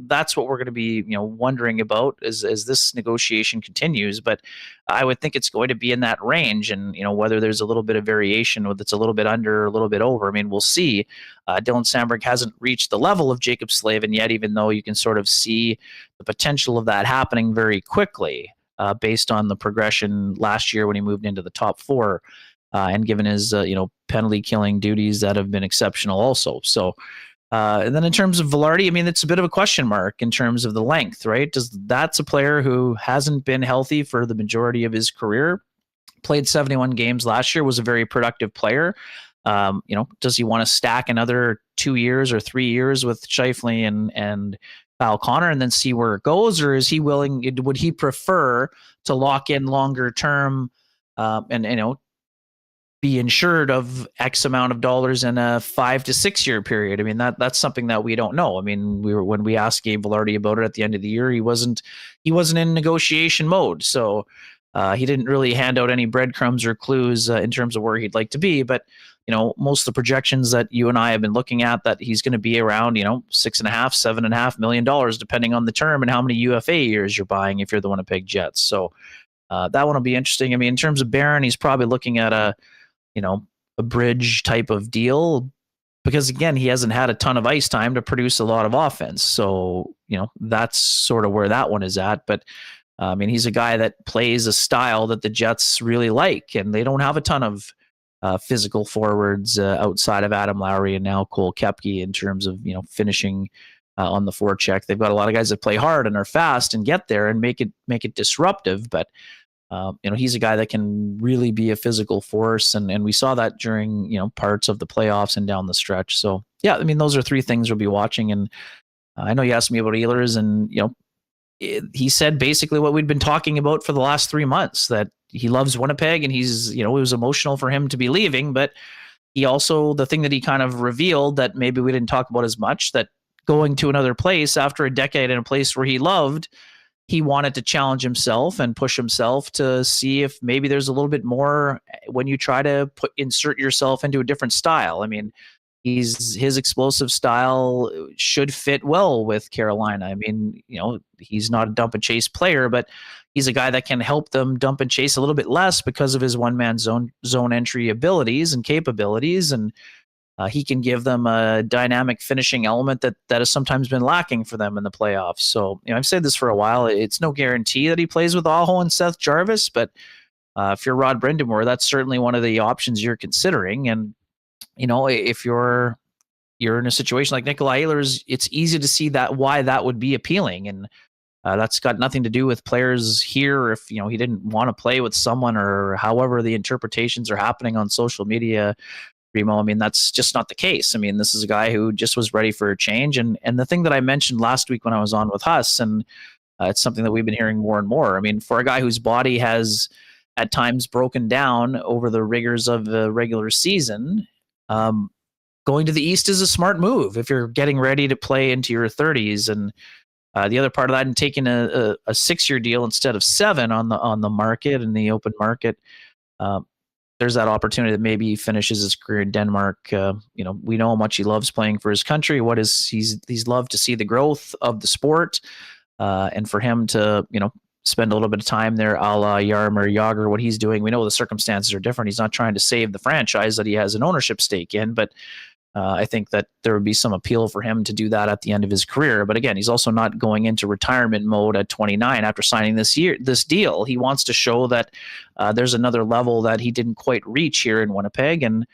That's what we're going to be, wondering about as this negotiation continues. But I would think it's going to be in that range, and whether there's a little bit of variation, whether it's a little bit under, or a little bit over. I mean, we'll see. Dylan Samberg hasn't reached the level of Jacob Slavin yet, even though you can sort of see the potential of that happening very quickly, based on the progression last year when he moved into the top 4. And given his, penalty killing duties that have been exceptional also. So, and then in terms of Vilardi, I mean, it's a bit of a question mark in terms of the length, right? That's a player who hasn't been healthy for the majority of his career, played 71 games last year, was a very productive player. Does he want to stack another 2 years or 3 years with Scheifele and Kyle Connor and then see where it goes? Or is he would he prefer to lock in longer term, and be insured of X amount of dollars in a 5 to 6 year period? I mean, that's something that we don't know. I mean, when we asked Gabe Vilardi about it at the end of the year, he wasn't in negotiation mode. So he didn't really hand out any breadcrumbs or clues in terms of where he'd like to be. But, most of the projections that you and I have been looking at, that he's going to be around, $6.5, $7.5 million, depending on the term and how many UFA years you're buying if you're the Winnipeg Jets. So that one will be interesting. I mean, in terms of Barron, he's probably looking at a bridge type of deal, because again, he hasn't had a ton of ice time to produce a lot of offense. So, that's sort of where that one is at. But I mean, he's a guy that plays a style that the Jets really like, and they don't have a ton of physical forwards outside of Adam Lowry and now Cole Koepke in terms of, finishing on the forecheck. They've got a lot of guys that play hard and are fast and get there and make it disruptive. But he's a guy that can really be a physical force, and we saw that during parts of the playoffs and down the stretch. So yeah, I mean, those are 3 things we'll be watching. And I know you asked me about Ehlers, and he said basically what we'd been talking about for the last 3 months, that he loves Winnipeg, and he's it was emotional for him to be leaving, but he also, the thing that he kind of revealed that maybe we didn't talk about as much, that going to another place after a decade in a place where he loved, he wanted to challenge himself and push himself to see if maybe there's a little bit more when you try to insert yourself into a different style. I mean, his explosive style should fit well with Carolina. I mean, he's not a dump and chase player, but he's a guy that can help them dump and chase a little bit less because of his one-man zone entry abilities and capabilities. And he can give them a dynamic finishing element that has sometimes been lacking for them in the playoffs. So, I've said this for a while. It's no guarantee that he plays with Aho and Seth Jarvis, but if you're Rod Brindamore, that's certainly one of the options you're considering. And, if you're in a situation like Nikolai Ehlers, it's easy to see why that would be appealing. And that's got nothing to do with players here. If, he didn't want to play with someone, or however the interpretations are happening on social media, Remo, I mean, that's just not the case. I mean, this is a guy who just was ready for a change. And the thing that I mentioned last week when I was on with Huss, and it's something that we've been hearing more and more. I mean, for a guy whose body has at times broken down over the rigors of the regular season, going to the East is a smart move if you're getting ready to play into your 30s. And the other part of that, and taking a 6-year deal instead of 7 on the market, in the open market, there's that opportunity that maybe he finishes his career in Denmark. We know how much he loves playing for his country. He's loved to see the growth of the sport, and for him to, spend a little bit of time there, a la Jaromir Jagr, what he's doing. We know the circumstances are different. He's not trying to save the franchise that he has an ownership stake in, but I think that there would be some appeal for him to do that at the end of his career. But again, he's also not going into retirement mode at 29 after signing this deal. He wants to show that there's another level that he didn't quite reach here in Winnipeg. And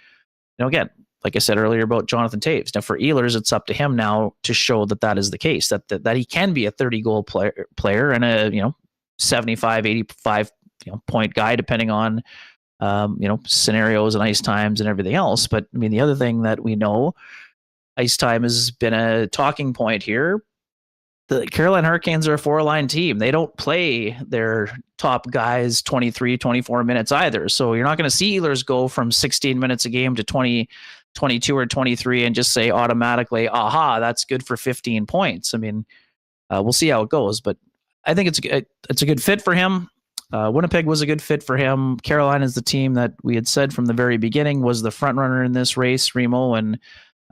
again, like I said earlier about Jonathan Toews, now for Ehlers, it's up to him now to show that that is the case, that he can be a 30-goal player and a 75, 85 point guy, depending on scenarios and ice times and everything else. But I mean, the other thing that we know, ice time has been a talking point here. The Carolina Hurricanes are a 4-line team. They don't play their top guys 23, 24 minutes either. So you're not going to see Ehlers go from 16 minutes a game to 20, 22 or 23 and just say automatically, aha, that's good for 15 points. I mean, we'll see how it goes, but I think it's a good fit for him. Winnipeg was a good fit for him. Carolina is the team that we had said from the very beginning was the front runner in this race, Remo, and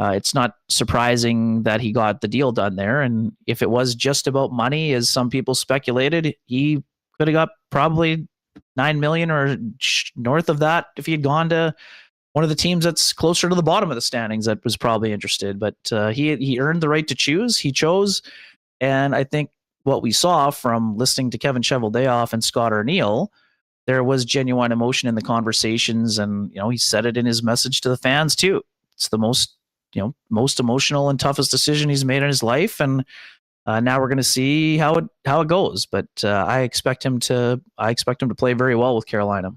it's not surprising that he got the deal done there. And if it was just about money, as some people speculated, he could have got probably $9 million or north of that if he had gone to one of the teams that's closer to the bottom of the standings that was probably interested. But he earned the right to choose. He chose, and I think what we saw from listening to Kevin Cheveldayoff and Scott Arniel, there was genuine emotion in the conversations, and he said it in his message to the fans too. It's the most emotional and toughest decision he's made in his life, and now we're going to see how it goes. But I expect him to play very well with Carolina.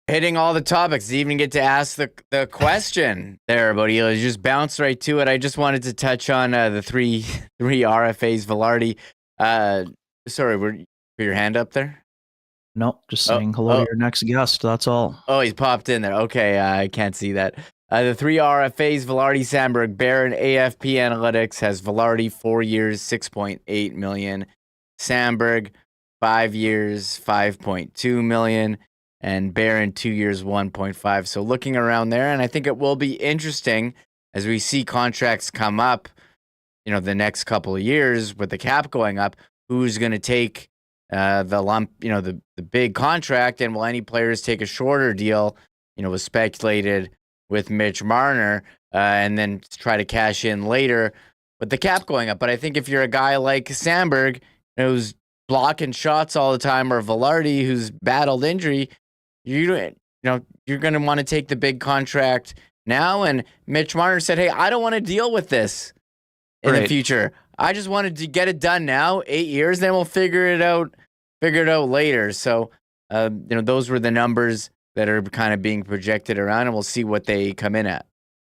Hitting all the topics, even get to ask the question there about Ehlers. You just bounced right to it. I just wanted to touch on the three RFAs. Velarde, sorry, were your hand up there?
No, just saying hello to your next guest. That's all.
Oh, he's popped in there. Okay, I can't see that. The three RFAs, Velarde, Sandberg, Barron, AFP Analytics has Velarde 4 years, $6.8 million. Sandberg, 5 years, $5.2 million. And Barron 2 years, 1.5. So looking around there, and I think it will be interesting as we see contracts come up, the next couple of years with the cap going up, who's going to take the lump, the big contract, and will any players take a shorter deal? Was speculated with Mitch Marner, and then try to cash in later with the cap going up. But I think if you're a guy like Sandberg, who's blocking shots all the time, or Velarde, who's battled injury, you're going to want to take the big contract now. And Mitch Marner said, hey, I don't want to deal with this in the future. I just wanted to get it done now, 8 years, then we'll figure it out later. So, those were the numbers that are kind of being projected around, and we'll see what they come in at.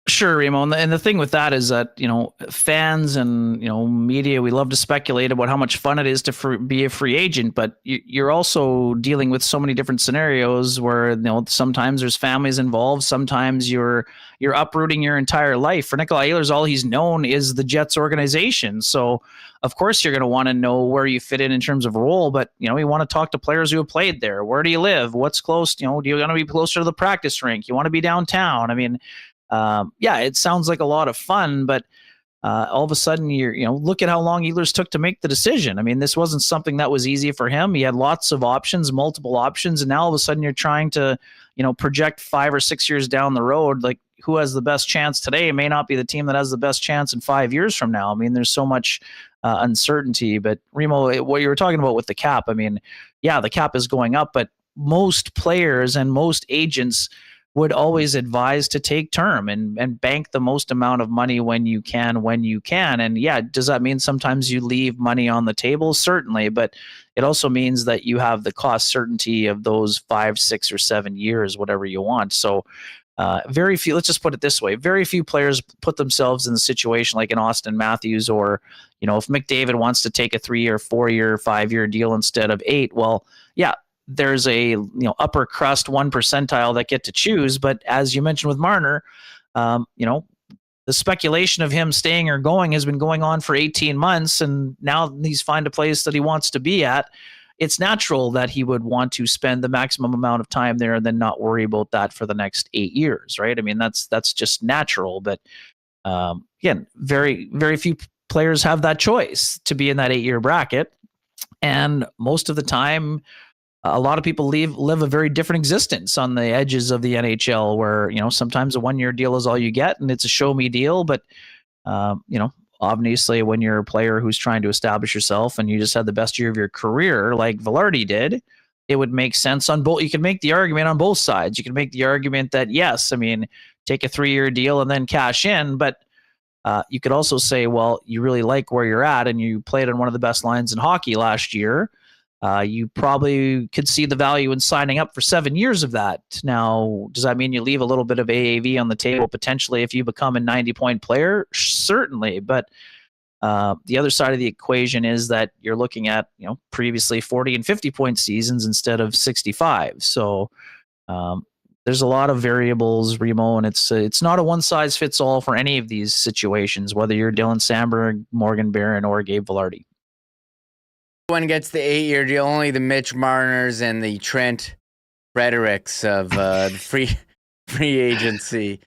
Sure, Remo. And the thing with that is that, fans and, media, we love to speculate about how much fun it is to be a free agent, but you're also dealing with so many different scenarios where, sometimes there's families involved. Sometimes you're uprooting your entire life. For Nikolai Ehlers, all he's known is the Jets organization. So of course you're going to want to know where you fit in terms of role, but, you want to talk to players who have played there. Where do you live? What's close? Do you want to be closer to the practice rink? You want to be downtown? I mean, it sounds like a lot of fun, but all of a sudden look at how long Ehlers took to make the decision. I mean, this wasn't something that was easy for him. He had lots of options, multiple options, and now all of a sudden you're trying to, project 5 or 6 years down the road. Like, who has the best chance today may not be the team that has the best chance in 5 years from now. I mean, there's so much uncertainty. But Remo, what you were talking about with the cap, I mean, the cap is going up, but most players and most agents would always advise to take term and bank the most amount of money when you can. And does that mean sometimes you leave money on the table? Certainly, but it also means that you have the cost certainty of those 5, 6, or 7 years, whatever you want. So very few, let's just put it this way, very few players put themselves in the situation like an Austin Matthews, or, if McDavid wants to take a 3-year, 4-year, 5-year deal instead of 8, well, there's a upper crust 1 percentile that get to choose. But as you mentioned with Marner, the speculation of him staying or going has been going on for 18 months, and now he's found a place that he wants to be at. It's natural that he would want to spend the maximum amount of time there and then not worry about that for the next 8 years, right? I mean, that's just natural. But again, very, very few players have that choice to be in that 8-year bracket. And most of the time, a lot of people live a very different existence on the edges of the NHL, where sometimes a 1-year deal is all you get, and it's a show me deal. But obviously, when you're a player who's trying to establish yourself and you just had the best year of your career, like Vilardi did, it would make sense on both. You can make the argument on both sides. You can make the argument that yes, I mean, take a 3-year deal and then cash in, but you could also say, well, you really like where you're at and you played on one of the best lines in hockey last year. You probably could see the value in signing up for 7 years of that. Now, does that mean you leave a little bit of AAV on the table potentially if you become a 90-point player? Certainly. But the other side of the equation is that you're looking at, previously 40 and 50-point seasons instead of 65. So there's a lot of variables, Remo, and it's not a one-size-fits-all for any of these situations, whether you're Dylan Samberg, Morgan Barron, or Gabe Vilardi.
One gets the 8-year deal, only the Mitch Marners and the Trent Fredericks of the free agency.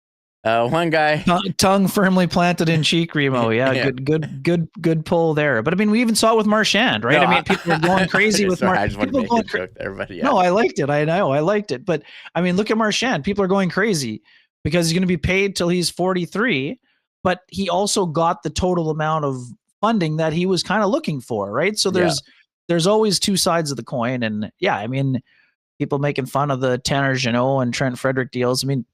One guy,
tongue firmly planted in cheek, Remo. Yeah, good pull there. But I mean, we even saw it with Marchand, right?
No,
I mean, people are going crazy with Marchand.
I just want to make a joke there, but yeah.
No, I liked it. I know, I liked it. But I mean, look at Marchand. People are going crazy because he's going to be paid till he's 43, but he also got the total amount of funding that he was kind of looking for, right? So there's always two sides of the coin. And yeah, I mean, people making fun of the Tanner Jeannot and Trent Frederick deals. I mean,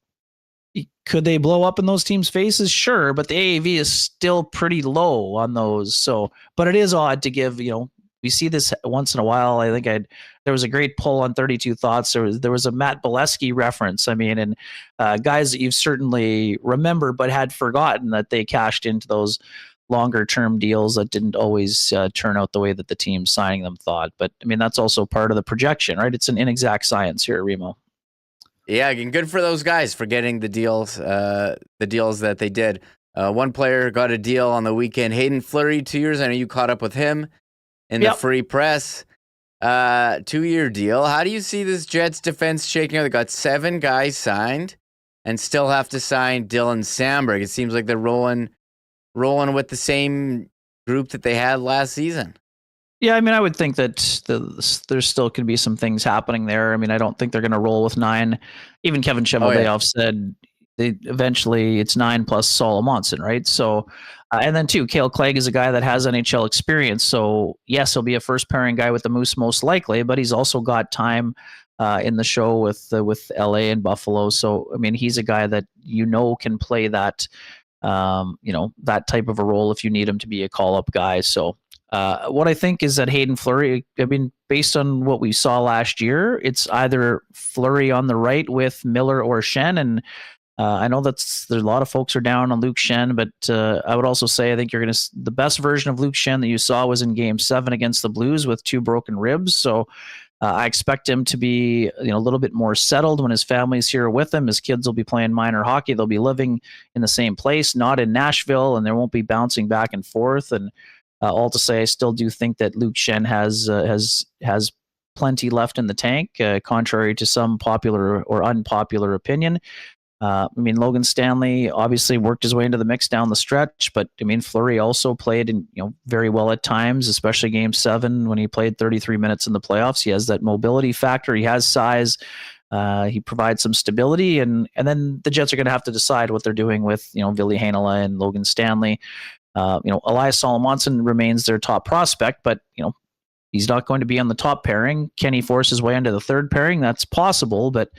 could they blow up in those teams' faces? Sure, but the AAV is still pretty low on those. So, but it is odd to give, we see this once in a while. I think there was a great poll on 32 Thoughts. There was a Matt Bolesky reference. I mean, and guys that you've certainly remembered but had forgotten that they cashed into those longer term deals that didn't always turn out the way that the team signing them thought. But I mean, that's also part of the projection, right? It's an inexact science here, Remo.
Yeah, and good for those guys for getting the deals that they did. One player got a deal on the weekend, Hayden Fleury, 2 years. I know you caught up with him in the free press. 2-year deal. How do you see this Jets defense shaking out? They got 7 guys signed and still have to sign Dylan Samberg. It seems like they're rolling with the same group that they had last season.
Yeah, I mean, I would think that there's still could be some things happening there. I mean, I don't think they're going to roll with 9. Even Kevin Cheveldayoff said eventually it's 9 plus Saul Monson, right? So, and then too, Cale Clegg is a guy that has NHL experience. So yes, he'll be a first pairing guy with the Moose most likely, but he's also got time in the show with LA and Buffalo. So I mean, he's a guy that can play that that type of a role if you need him to be a call up guy. So. What I think is that Hayden Fleury, I mean, based on what we saw last year, it's either Fleury on the right with Miller or Shen. And I know there's a lot of folks are down on Luke Shen, but I would also say I think the best version of Luke Shen that you saw was in Game 7 against the Blues with 2 broken ribs. So I expect him to be a little bit more settled when his family's here with him. His kids will be playing minor hockey. They'll be living in the same place, not in Nashville, and they won't be bouncing back and forth. And all to say, I still do think that Luke Shen has plenty left in the tank, contrary to some popular or unpopular opinion. I mean, Logan Stanley obviously worked his way into the mix down the stretch, but I mean, Fleury also played very well at times, especially Game 7 when he played 33 minutes in the playoffs. He has that mobility factor. He has size. He provides some stability, and then the Jets are going to have to decide what they're doing with Ville Heinola and Logan Stanley. Elias Solomonson remains their top prospect, but he's not going to be on the top pairing. Can he force his way into the third pairing? That's possible, but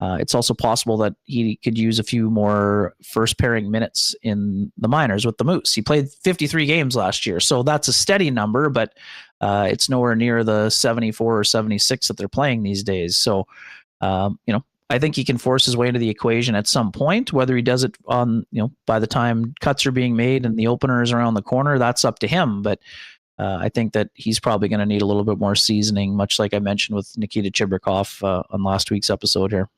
it's also possible that he could use a few more first pairing minutes in the minors with the Moose. He played 53 games last year, so that's a steady number, but it's nowhere near the 74 or 76 that they're playing these days. So, I think he can force his way into the equation at some point. Whether he does it on, by the time cuts are being made and the opener is around the corner, that's up to him. But I think that he's probably going to need a little bit more seasoning, much like I mentioned with Nikita Chibrikov on last week's episode here.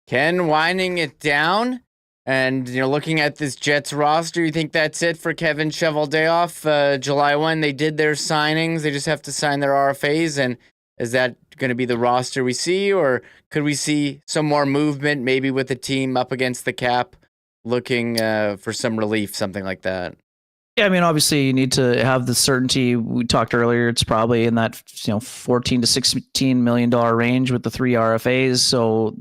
Ken, winding it down and looking at this Jets roster, you think that's it for Kevin Cheveldayoff? July 1, they did their signings. They just have to sign their RFAs, and is that going to be the roster we see, or could we see some more movement, maybe with the team up against the cap, looking for some relief, something like that?
Yeah, I mean, obviously you need to have the certainty. We talked earlier; it's probably in that $14 to $16 million range with the 3 RFAs. So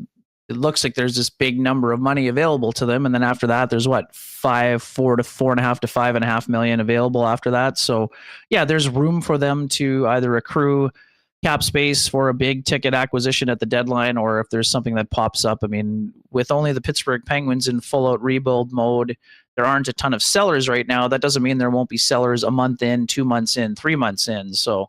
it looks like there's this big number of money available to them, and then after that, there's what 4 to 4.5 to 5.5 million available after that. So yeah, there's room for them to either accrue cap space for a big ticket acquisition at the deadline, or if there's something that pops up. I mean, with only the Pittsburgh Penguins in full out rebuild mode, there aren't a ton of sellers right now. That doesn't mean there won't be sellers a month in, 2 months in, 3 months in. So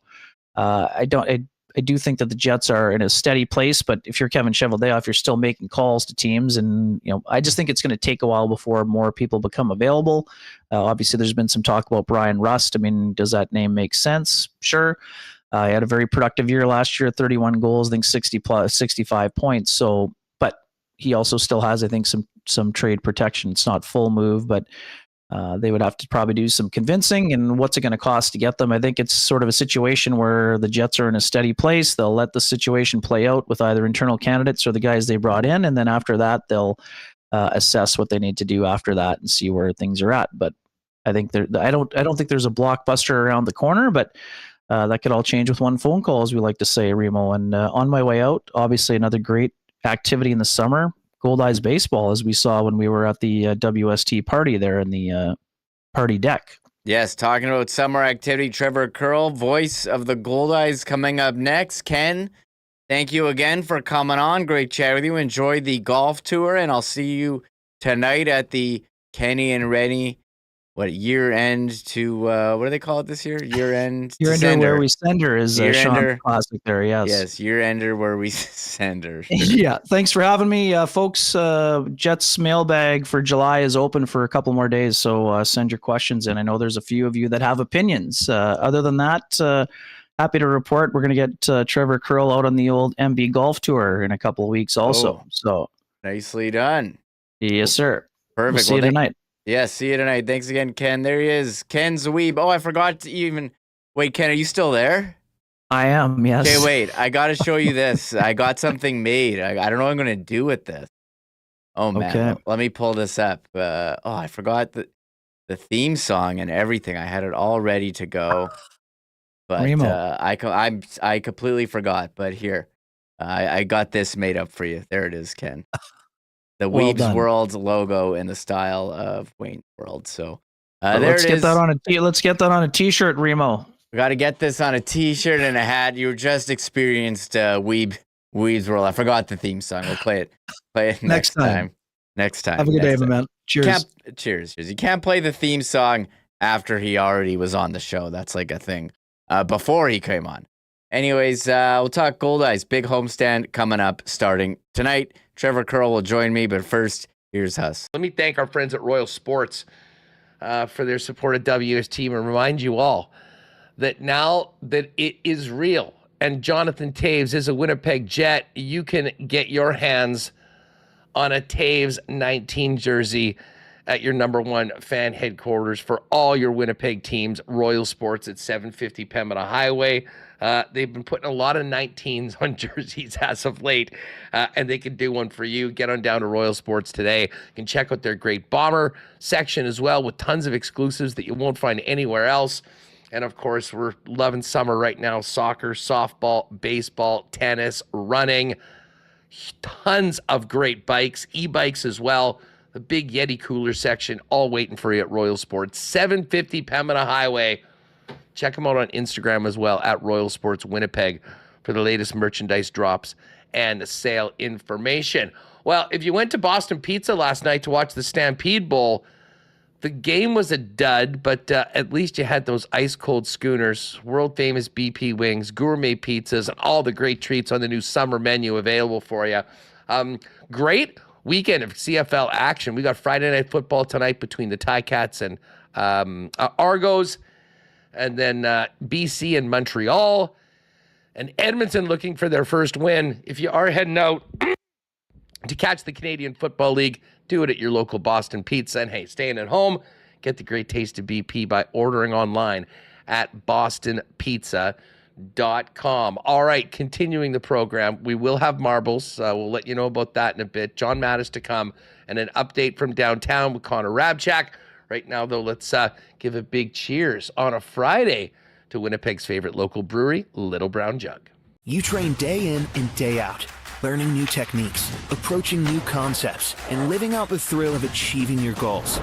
I do think that the Jets are in a steady place, but if you're Kevin Cheveldayoff, you're still making calls to teams, and I just think it's going to take a while before more people become available. Obviously, there's been some talk about Brian Rust. I mean, does that name make sense? Sure. He had a very productive year last year, 31 goals, I think 65 points. So, but he also still has, I think, some trade protection. It's not full move, but they would have to probably do some convincing. And what's it going to cost to get them? I think it's sort of a situation where the Jets are in a steady place. They'll let the situation play out with either internal candidates or the guys they brought in, and then after that, they'll assess what they need to do after that and see where things are at. But I think I don't think there's a blockbuster around the corner, but that could all change with one phone call, as we like to say, Remo. And on my way out, obviously another great activity in the summer, Goldeyes baseball, as we saw when we were at the WST party there in the party deck.
Yes, talking about summer activity, Trevor Curl, voice of the Goldeyes, coming up next. Ken, thank you again for coming on. Great chat with you. Enjoy the golf tour, and I'll see you tonight at the Kenny and Rennie year end to what do they call it this year? Year end
Where we send her is Sean classic there.
Yes, year ender where we send her. Sure.
Yeah, thanks for having me, folks. Jets mailbag for July is open for a couple more days, so send your questions in. I know there's a few of you that have opinions. Other than that, happy to report we're going to get Trevor Curl out on the old MB golf tour in a couple of weeks also.
Oh,
so
nicely done.
Yes, sir.
Perfect.
We'll see you tonight.
Yeah, see you tonight. Thanks again, Ken. There he is. Ken's Wiebe. Oh, I forgot to even... Wait, Ken, are you still there?
I am, yes.
Okay, wait. I got to show you this. I got something made. I don't know what I'm going to do with this. Oh, man.
Okay.
Let me pull this up. I forgot the theme song and everything. I had it all ready to go. But I completely forgot. But here, I got this made up for you. There it is, Ken. The Weeb's World logo in the style of Wayne's World. So
let's get that on a t-shirt, Remo.
We got to get this on a t-shirt and a hat. You just experienced Weeb's World. I forgot the theme song. We'll play it next time. Next time.
Have a good day, my man. Cheers.
Cheers. You can't play the theme song after he already was on the show. That's like a thing. Before he came on. Anyways, we'll talk Goldeyes. Big homestand coming up starting tonight. Trevor Curl will join me, but first, here's Huss.
Let me thank our friends at Royal Sports for their support of WST and remind you all that now that it is real and Jonathan Toews is a Winnipeg Jet, you can get your hands on a Toews 19 jersey at your number one fan headquarters for all your Winnipeg teams, Royal Sports at 750 Pembina Highway. They've been putting a lot of 19s on jerseys as of late, and they can do one for you. Get on down to Royal Sports today. You can check out their great bomber section as well with tons of exclusives that you won't find anywhere else. And, of course, we're loving summer right now. Soccer, softball, baseball, tennis, running. Tons of great bikes, e-bikes as well. The big Yeti cooler section, all waiting for you at Royal Sports. 750 Pembina Highway. Check them out on Instagram as well, at Royal Sports Winnipeg, for the latest merchandise drops and sale information. Well, if you went to Boston Pizza last night to watch the Stampede Bowl, the game was a dud, but at least you had those ice-cold schooners, world-famous BP wings, gourmet pizzas, and all the great treats on the new summer menu available for you. Great weekend of CFL action. We got Friday Night Football tonight between the Ticats and Argos, and then BC and Montreal, and Edmonton looking for their first win. If you are heading out to catch the Canadian Football League, do it at your local Boston Pizza. And hey, staying at home, get the great taste of BP by ordering online at bostonpizza.com. All right, continuing the program, we will have marbles. We'll let you know about that in a bit. John Mattis to come, and an update from downtown with Connor Rabchak. Right now, though, let's give a big cheers on a Friday to Winnipeg's favorite local brewery, Little Brown Jug.
You train day in and day out, learning new techniques, approaching new concepts, and living out the thrill of achieving your goals.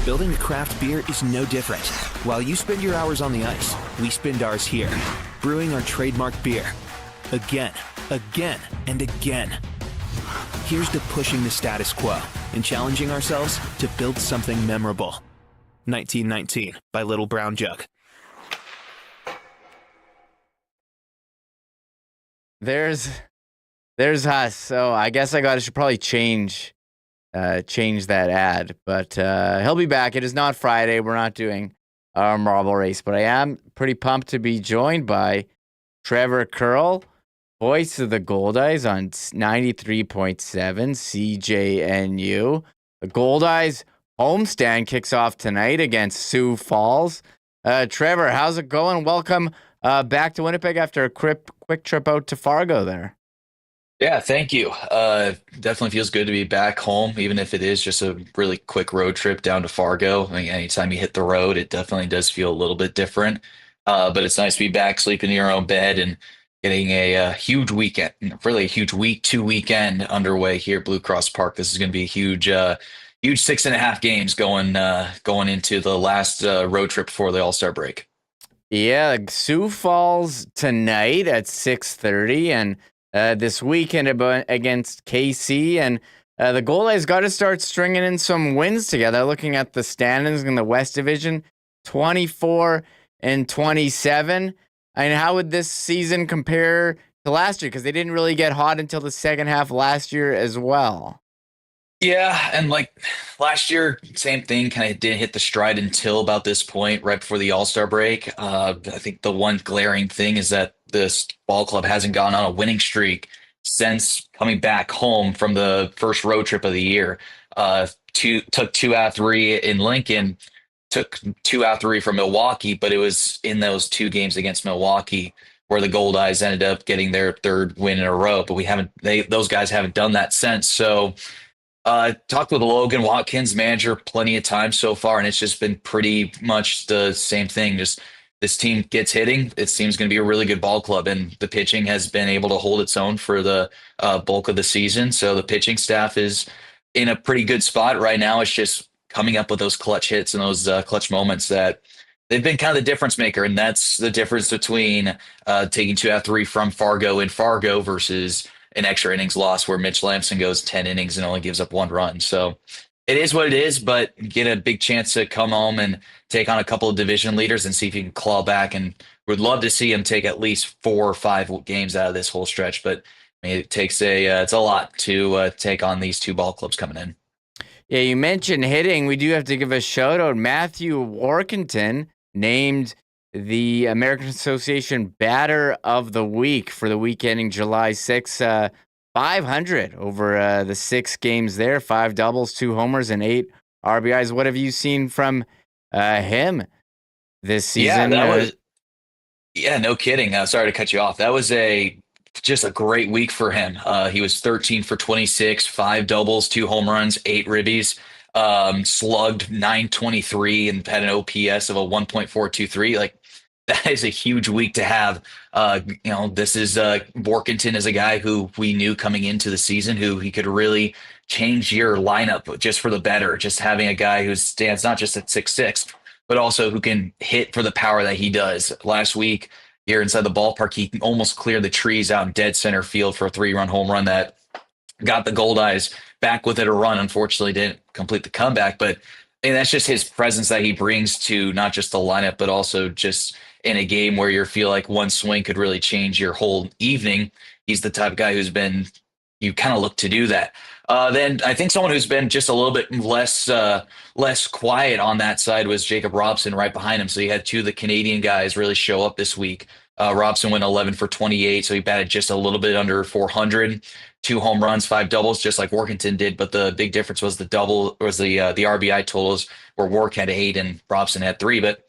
Building a craft beer is no different. While you spend your hours on the ice, we spend ours here, brewing our trademark beer. Again, and again. Here's to pushing the status quo and challenging ourselves to build something memorable. 1919 by Little Brown Jug.
There's us. So I guess I should probably change that ad, but he'll be back. It is not Friday. We're not doing our marble race, but I am pretty pumped to be joined by Trevor Curl, voice of the Goldeyes on 93.7 CJNU. The Goldeyes homestand kicks off tonight against Sioux Falls. Trevor, how's it going? Welcome back to Winnipeg after a quick trip out to Fargo there.
Yeah, thank you. Definitely feels good to be back home, even if it is just a really quick road trip down to Fargo. I mean, anytime you hit the road, it definitely does feel a little bit different. But it's nice to be back, sleeping in your own bed, and getting a huge weekend, really a huge week 2 weekend underway here at Blue Cross Park. This is going to be a huge 6.5 games going into the last road trip before the All-Star break.
Yeah, Sioux Falls tonight at 6:30, and this weekend against KC, and the Goldeyes got to start stringing in some wins together. Looking at the standings in the West Division, 24-27. I mean, how would this season compare to last year? Because they didn't really get hot until the second half last year as well.
Yeah, and like last year, same thing, kind of didn't hit the stride until about this point, right before the All-Star break. I think the one glaring thing is that this ball club hasn't gone on a winning streak since coming back home from the first road trip of the year. Took 2 out of 3 in Lincoln, took 2 out of 3 from Milwaukee, but it was in those 2 games against Milwaukee where the Goldeyes ended up getting their third win in a row. But those guys haven't done that since. So talked with Logan Watkins, manager, plenty of times so far, and it's just been pretty much the same thing. Just this team gets hitting. It seems going to be a really good ball club, and the pitching has been able to hold its own for the bulk of the season. So the pitching staff is in a pretty good spot right now. It's just coming up with those clutch hits and those clutch moments that they've been kind of the difference maker, and that's the difference between taking 2 out of 3 from Fargo in Fargo versus an extra innings loss where Mitch Lamson goes 10 innings and only gives up 1 run. So it is what it is, but get a big chance to come home and take on a couple of division leaders and see if you can claw back. And would love to see him take at least 4 or 5 games out of this whole stretch. But I mean, it takes it's a lot to take on these 2 ball clubs coming in.
Yeah, you mentioned hitting. We do have to give a shout out. Matthew Workington named the American Association Batter of the Week for the week ending July 6th. 500 over the 6 games there, 5 doubles, 2 homers, and 8 RBIs. What have you seen from him this season?
Yeah, no kidding. Sorry to cut you off. That was just a great week for him. He was 13 for 26, 5 doubles, 2 home runs, 8 ribbies, slugged .923 and had an OPS of a 1.423. Like, that is a huge week to have. This is Workington is a guy who we knew coming into the season who he could really change your lineup just for the better. Just having a guy who stands not just at 6'6", but also who can hit for the power that he does. Last week here inside the ballpark, he almost cleared the trees out in dead center field for a 3-run home run that got the Goldeyes back within a run. Unfortunately, didn't complete the comeback, but that's just his presence that he brings to not just the lineup, but also just in a game where you feel like one swing could really change your whole evening. He's the type of guy you kind of look to do that. Then I think someone who's been just a little bit less quiet on that side was Jacob Robson right behind him. So you had 2 of the Canadian guys really show up this week. Robson went 11 for 28, so he batted just a little bit under 400. 2 home runs, 5 doubles, just like Workington did. But the big difference was the RBI totals, where Work had 8 and Robson had 3. But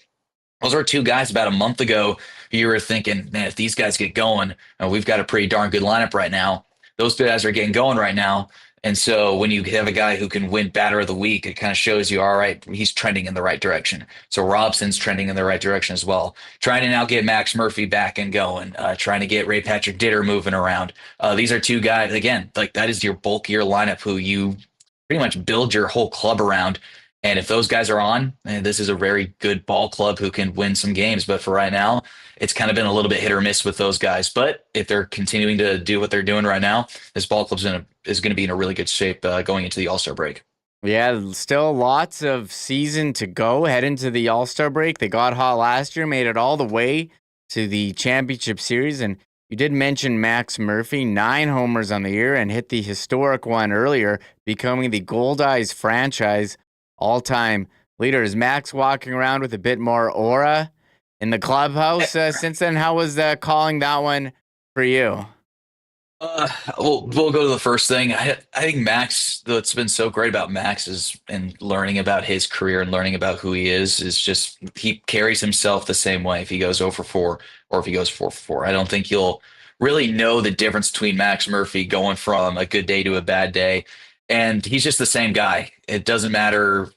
those are 2 guys about a month ago you were thinking, man, if these guys get going, we've got a pretty darn good lineup right now. Those 2 guys are getting going right now. And so when you have a guy who can win batter of the week, it kind of shows you, all right, he's trending in the right direction. So Robson's trending in the right direction as well. Trying to now get Max Murphy back and going, trying to get Ray Patrick Ditter moving around. These are two guys, again, like that is your bulkier lineup who you pretty much build your whole club around. And if those guys are on, this is a very good ball club who can win some games. But for right now, it's kind of been a little bit hit or miss with those guys. But if they're continuing to do what they're doing right now, this ball club is going to be in a really good shape going into the All-Star break.
Yeah, still lots of season to go. Head into the All-Star break. They got hot last year, made it all the way to the championship series. And you did mention Max Murphy, 9 homers on the year, and hit the historic one earlier, becoming the Goldeyes franchise all-time leader. Is Max walking around with a bit more aura in the clubhouse since then? How was calling that one for you?
We'll go to the first thing. I think Max, what's been so great about Max is, and learning about his career and learning about who he is just he carries himself the same way if he goes 0 for 4 or if he goes 4 for 4. I don't think you'll really know the difference between Max Murphy going from a good day to a bad day. And he's just the same guy. It doesn't matter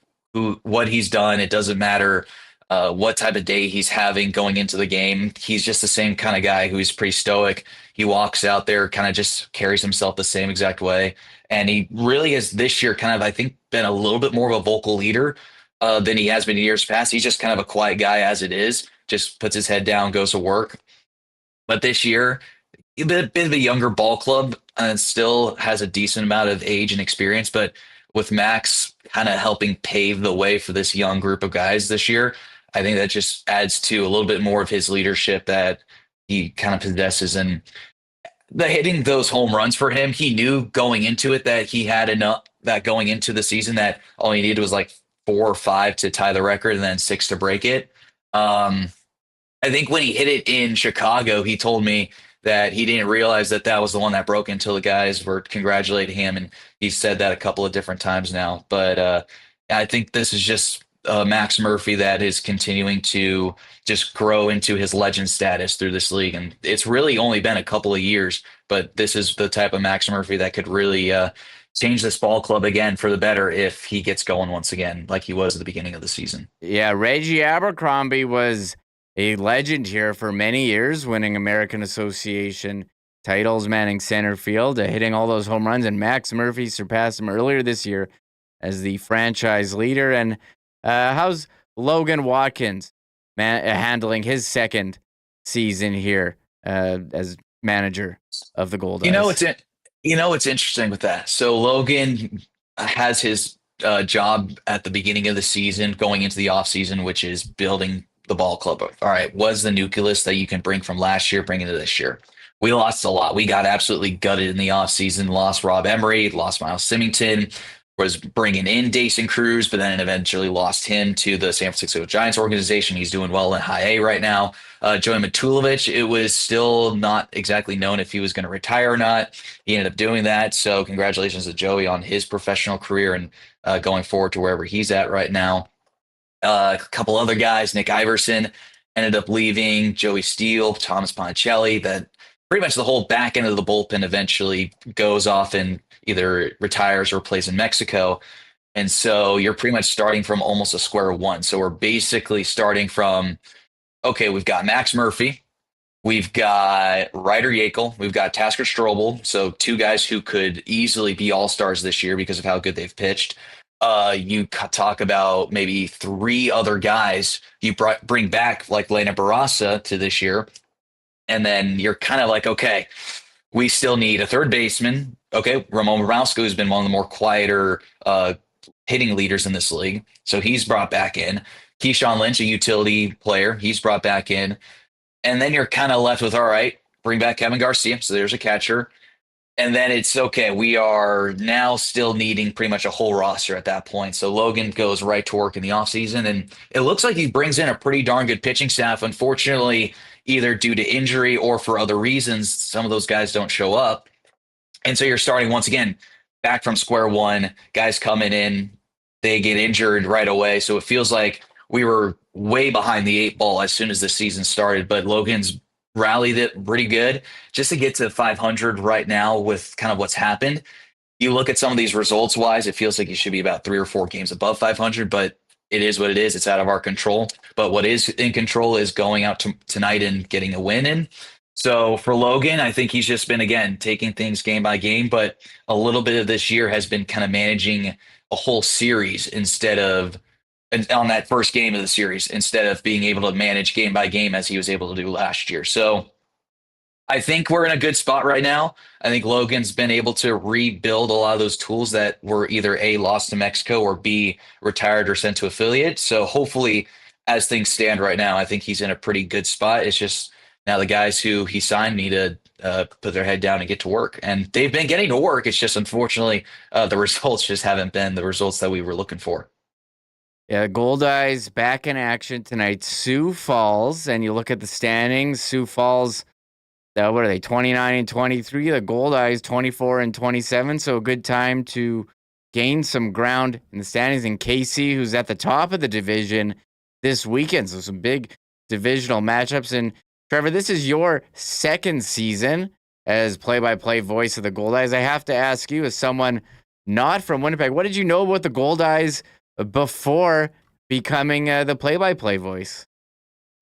what he's done. It doesn't matter what type of day he's having going into the game. He's just the same kind of guy who's pretty stoic. He walks out there, kind of just carries himself the same exact way. And he really has this year kind of, I think, been a little bit more of a vocal leader than he has been in years past. He's just kind of a quiet guy as it is, just puts his head down, goes to work. But this year, a bit of a younger ball club and still has a decent amount of age and experience. But with Max kind of helping pave the way for this young group of guys this year, I think that just adds to a little bit more of his leadership that he kind of possesses. And the hitting those home runs for him, he knew going into it that he had enough, that going into the season that all he needed was like 4 or 5 to tie the record and then 6 to break it. I think when he hit it in Chicago, he told me that he didn't realize that was the one that broke until the guys were congratulating him. And he said that a couple of different times now. But I think this is just Max Murphy that is continuing to just grow into his legend status through this league. And it's really only been a couple of years, but this is the type of Max Murphy that could really change this ball club again for the better if he gets going once again, like he was at the beginning of the season.
Yeah, Reggie Abercrombie was a legend here for many years, winning American Association titles, manning center field, hitting all those home runs. And Max Murphy surpassed him earlier this year as the franchise leader. And how's Logan Watkins handling his second season here as manager of the Goldeyes?
It's interesting with that. So Logan has his job at the beginning of the season, going into the offseason, which is building the ball club. All right, what's the nucleus that you can bring from last year, bring into this year? We lost a lot. We got absolutely gutted in the offseason, lost Rob Emery, lost Miles Symington, was bringing in Dason Cruz, but then eventually lost him to the San Francisco Giants organization. He's doing well in high A right now. Joey Matulovic, it was still not exactly known if he was going to retire or not. He ended up doing that. So congratulations to Joey on his professional career and going forward to wherever he's at right now. A couple other guys, Nick Iverson ended up leaving, Joey Steele, Thomas Ponticelli, that pretty much the whole back end of the bullpen eventually goes off and either retires or plays in Mexico. And so you're pretty much starting from almost a square one. So we're basically starting from, okay, we've got Max Murphy, we've got Ryder Yakel, we've got Tasker Strobel. So 2 guys who could easily be all-stars this year because of how good they've pitched. You talk about maybe 3 other guys you bring back like Lena Barraza to this year. And then you're kind of like, okay, we still need a third baseman. Okay, Ramon Ramowski has been one of the more quieter hitting leaders in this league. So he's brought back in. Keyshawn Lynch, a utility player, he's brought back in. And then you're kind of left with, all right, bring back Kevin Garcia. So there's a catcher. And then it's okay. We are now still needing pretty much a whole roster at that point. So Logan goes right to work in the offseason. And it looks like he brings in a pretty darn good pitching staff. Unfortunately, either due to injury or for other reasons, some of those guys don't show up. And so you're starting once again back from square one. Guys coming in, they get injured right away. So it feels like we were way behind the 8 ball as soon as the season started. But Logan's rallied it pretty good just to get to 500 right now with kind of what's happened. you look at some of these results wise, it feels like you should be about 3 or 4 games above 500, but it is what it is. It's out of our control. But what is in control is going out tonight and getting a win in. So for Logan, I think he's just been, again, taking things game by game, but a little bit of this year has been kind of managing a whole series instead of on that first game of the series, instead of being able to manage game by game as he was able to do last year. So I think we're in a good spot right now. I think Logan's been able to rebuild a lot of those tools that were either A, lost to Mexico, or B, retired or sent to affiliate. So hopefully, as things stand right now, I think he's in a pretty good spot. It's just now the guys who he signed need to put their head down and get to work. And they've been getting to work. It's just, unfortunately, the results just haven't been the results that we were looking for.
Yeah, Goldeyes back in action tonight. Sioux Falls, and you look at the standings. Sioux Falls, what are they, 29 and 23? The Goldeyes 24 and 27. So a good time to gain some ground in the standings. And Casey, who's at the top of the division this weekend. So some big divisional matchups. And Trevor, this is your second season as play-by-play voice of the Goldeyes. I have to ask you, as someone not from Winnipeg, what did you know about the Goldeyes before becoming the play-by-play voice?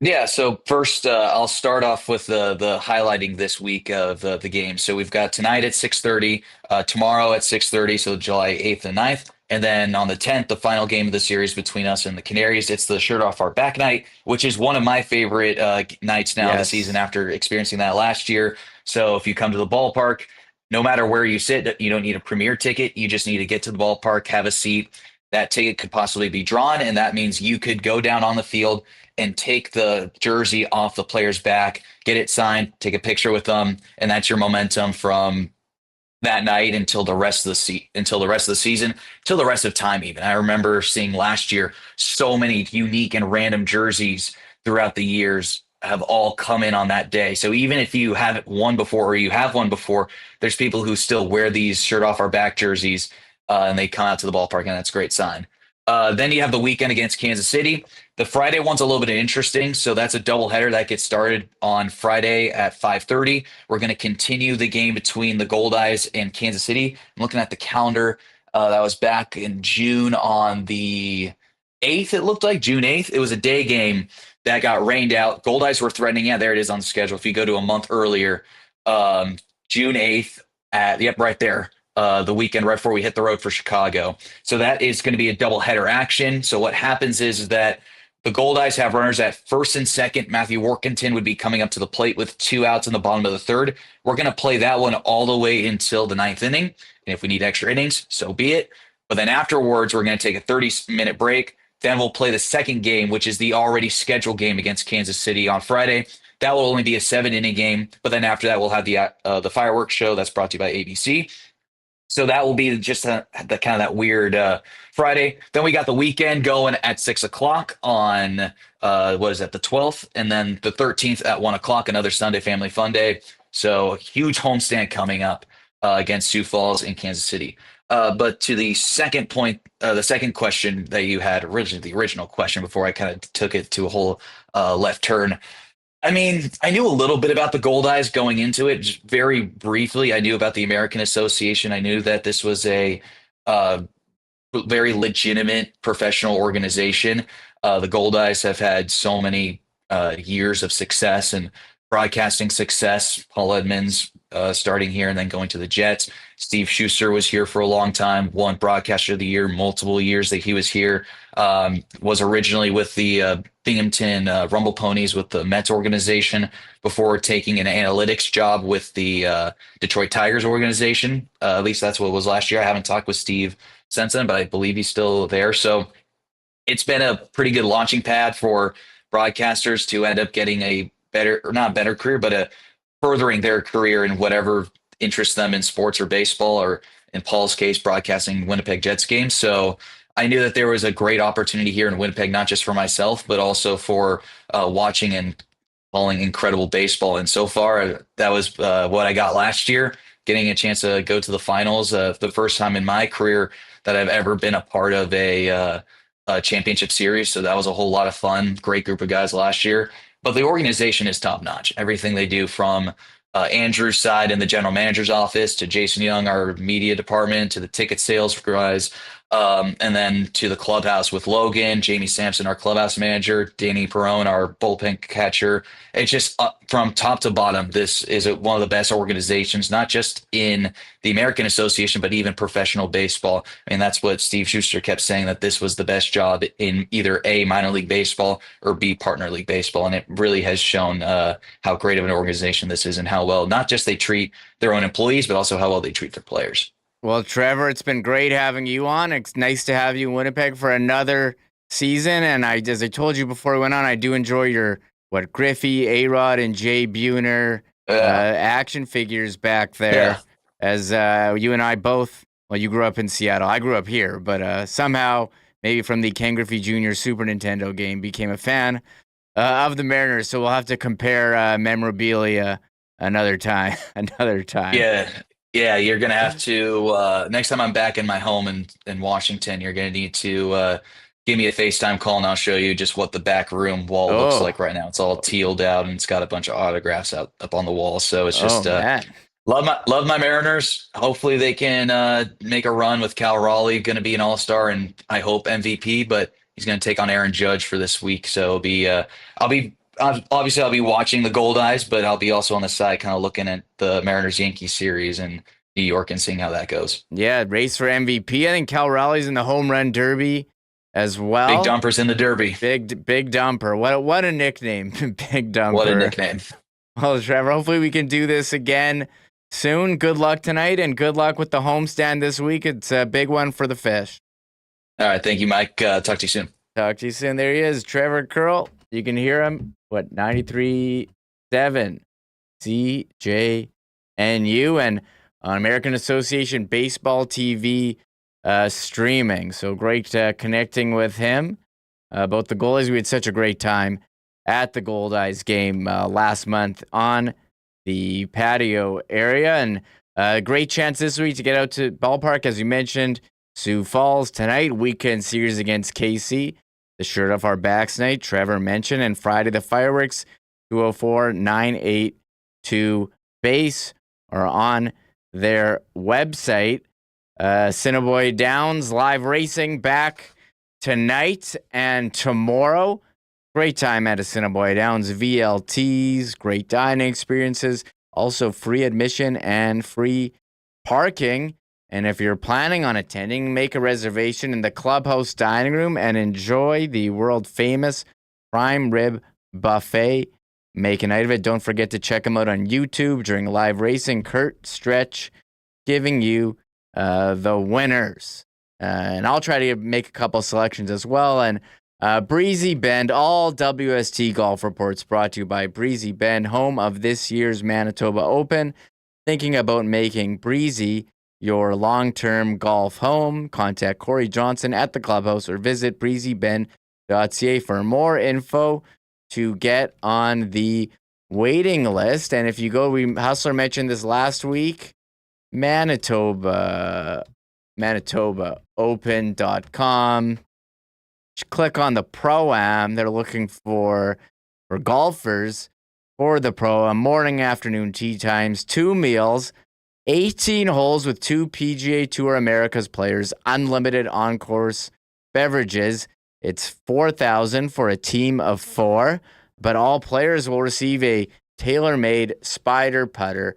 Yeah, so first I'll start off with the highlighting this week of the game. So we've got tonight at 6:30, tomorrow at 6:30, so July 8th and 9th. And then on the 10th, the final game of the series between us and the Canaries. It's the shirt off our back night, which is one of my favorite nights now this season after experiencing that last year. So if you come to the ballpark, no matter where you sit, you don't need a premier ticket. You just need to get to the ballpark, have a seat. That ticket could possibly be drawn, and that means you could go down on the field and take the jersey off the player's back, get it signed, take a picture with them, and that's your momentum from that night until the rest of the season, until the rest of time even. I remember seeing last year so many unique and random jerseys throughout the years have all come in on that day. So even if you haven't won before or you have won before, there's people who still wear these shirt off our back jerseys and they come out to the ballpark, and that's a great sign. Then you have the weekend against Kansas City. The Friday one's a little bit interesting. So that's a doubleheader that gets started on Friday at 5:30. We're going to continue the game between the Goldeyes and Kansas City. I'm looking at the calendar. That was back in June on the 8th. It looked like June 8th. It was a day game that got rained out. Goldeyes were threatening. Yeah, there it is on the schedule. If you go to a month earlier, June 8th right there. The weekend right before we hit the road for Chicago. So that is going to be a doubleheader action. So what happens is that the Goldeyes have runners at first and second. Matthew Workington would be coming up to the plate with 2 outs in the bottom of the third. We're going to play that one all the way until the 9th inning. And if we need extra innings, so be it. But then afterwards, we're going to take a 30-minute break. Then we'll play the second game, which is the already scheduled game against Kansas City on Friday. That will only be a 7-inning game. But then after that, we'll have the fireworks show that's brought to you by ABC. So that will be just the kind of that weird Friday. Then we got the weekend going at 6 o'clock on, the 12th? And then the 13th at 1 o'clock, another Sunday Family Fun Day. So a huge homestand coming up against Sioux Falls and Kansas City. But to the second point, the second question that you had originally, the original question before I kind of took it to a whole left turn. I mean, I knew a little bit about the Goldeyes going into it. Just very briefly, I knew about the American Association. I knew that this was a very legitimate professional organization. The Goldeyes have had so many years of success and broadcasting success. Paul Edmonds starting here and then going to the Jets. Steve Schuster was here for a long time, won Broadcaster of the Year multiple years that he was here. Was originally with the Binghamton Rumble Ponies with the Mets organization before taking an analytics job with the Detroit Tigers organization. At least that's what it was last year. I haven't talked with Steve since then, but I believe he's still there. So it's been a pretty good launching pad for broadcasters to end up getting a better, or not better career, but a furthering their career in whatever interests them in sports or baseball, or in Paul's case, broadcasting Winnipeg Jets games. So I knew that there was a great opportunity here in Winnipeg, not just for myself, but also for watching and calling incredible baseball. And so far, that was what I got last year, getting a chance to go to the finals, the first time in my career that I've ever been a part of a championship series. So that was a whole lot of fun. Great group of guys last year. But the organization is top notch. Everything they do, from Andrew's side in the general manager's office, to Jason Young, our media department, to the ticket sales guys, and then to the clubhouse with Logan, Jamie Sampson, our clubhouse manager, Danny Perrone, our bullpen catcher. It's just from top to bottom, this is one of the best organizations, not just in the American Association, but even professional baseball. I mean, that's what Steve Schuster kept saying, that this was the best job in either A, minor league baseball, or B, partner league baseball. And it really has shown how great of an organization this is, and how well not just they treat their own employees, but also how well they treat their players.
Well, Trevor, it's been great having you on. It's nice to have you in Winnipeg for another season. And as I told you before we went on, I do enjoy your Griffey, A-Rod, and Jay Buhner action figures back there.
Yeah.
As you and I both, well, you grew up in Seattle. I grew up here, but somehow, maybe from the Ken Griffey Jr. Super Nintendo game, became a fan of the Mariners. So we'll have to compare memorabilia another time. Yeah, you're going to have to, next time I'm back in my home in Washington, you're going to need to give me a FaceTime call, and I'll show you just what the back room wall looks like right now. It's all tealed out, and it's got a bunch of autographs up on the wall. So it's just love my Mariners. Hopefully they can make a run with Cal Raleigh, going to be an all-star, and I hope MVP, but he's going to take on Aaron Judge for this week. So it'll be I'll be watching the Goldeyes, but I'll be also on the side kind of looking at the Mariners-Yankees series in New York and seeing how that goes. Yeah, race for MVP. I think Cal Raleigh's in the home run derby as well.
Big Dumper's in the derby.
Big Dumper. What a nickname. Big Dumper.
What a nickname.
Well, Trevor, hopefully we can do this again soon. Good luck tonight, and good luck with the homestand this week. It's a big one for the Fish.
All right, thank you, Mike. Talk to you soon.
Talk to you soon. There he is, Trevor Curl. You can hear him, 93.7 CJNU, and on American Association Baseball TV streaming. So great connecting with him about the Goldeyes. We had such a great time at the Goldeyes game last month on the patio area, and a great chance this week to get out to ballpark, as you mentioned, Sioux Falls tonight, weekend series against KC. The shirt off our backs night, Trevor mentioned, and Friday the fireworks, 204-982 base, are on their website. Assiniboia Downs live racing back tonight and tomorrow. Great time at Assiniboia Downs. VLTs, great dining experiences, also free admission and free parking. And if you're planning on attending, make a reservation in the clubhouse dining room and enjoy the world-famous prime rib buffet. Make a night of it. Don't forget to check them out on YouTube during live racing. Kurt Stretch giving you the winners. And I'll try to make a couple selections as well. And Breezy Bend, all WST golf reports brought to you by Breezy Bend, home of this year's Manitoba Open. Thinking about making Breezy your long-term golf home? Contact Corey Johnson at the clubhouse or visit breezybend.ca for more info to get on the waiting list. And if you go, Hustler mentioned this last week, ManitobaOpen.com. Click on the Pro-Am. They're looking for golfers for the Pro-Am. Morning, afternoon, tea times, 2 meals, 18 holes with 2 PGA Tour Americas players, unlimited on-course beverages. It's $4,000 for a team of 4, but all players will receive a tailor-made Spider putter,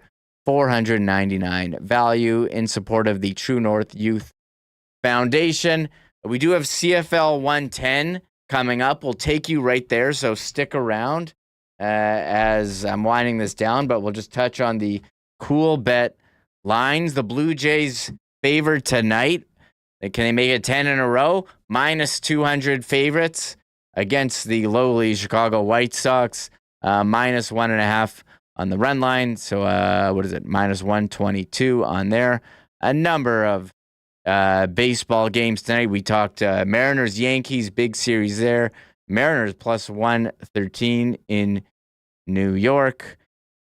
$499 value, in support of the True North Youth Foundation. We do have CFL 110 coming up. We'll take you right there, so stick around as I'm winding this down, but we'll just touch on the Coolbet lines. The Blue Jays favored tonight. Can they make it 10 in a row? Minus 200 favorites against the lowly Chicago White Sox. Minus 1.5 on the run line. So what is it? Minus 122 on there. A number of baseball games tonight. We talked Mariners, Yankees, big series there. Mariners plus 113 in New York.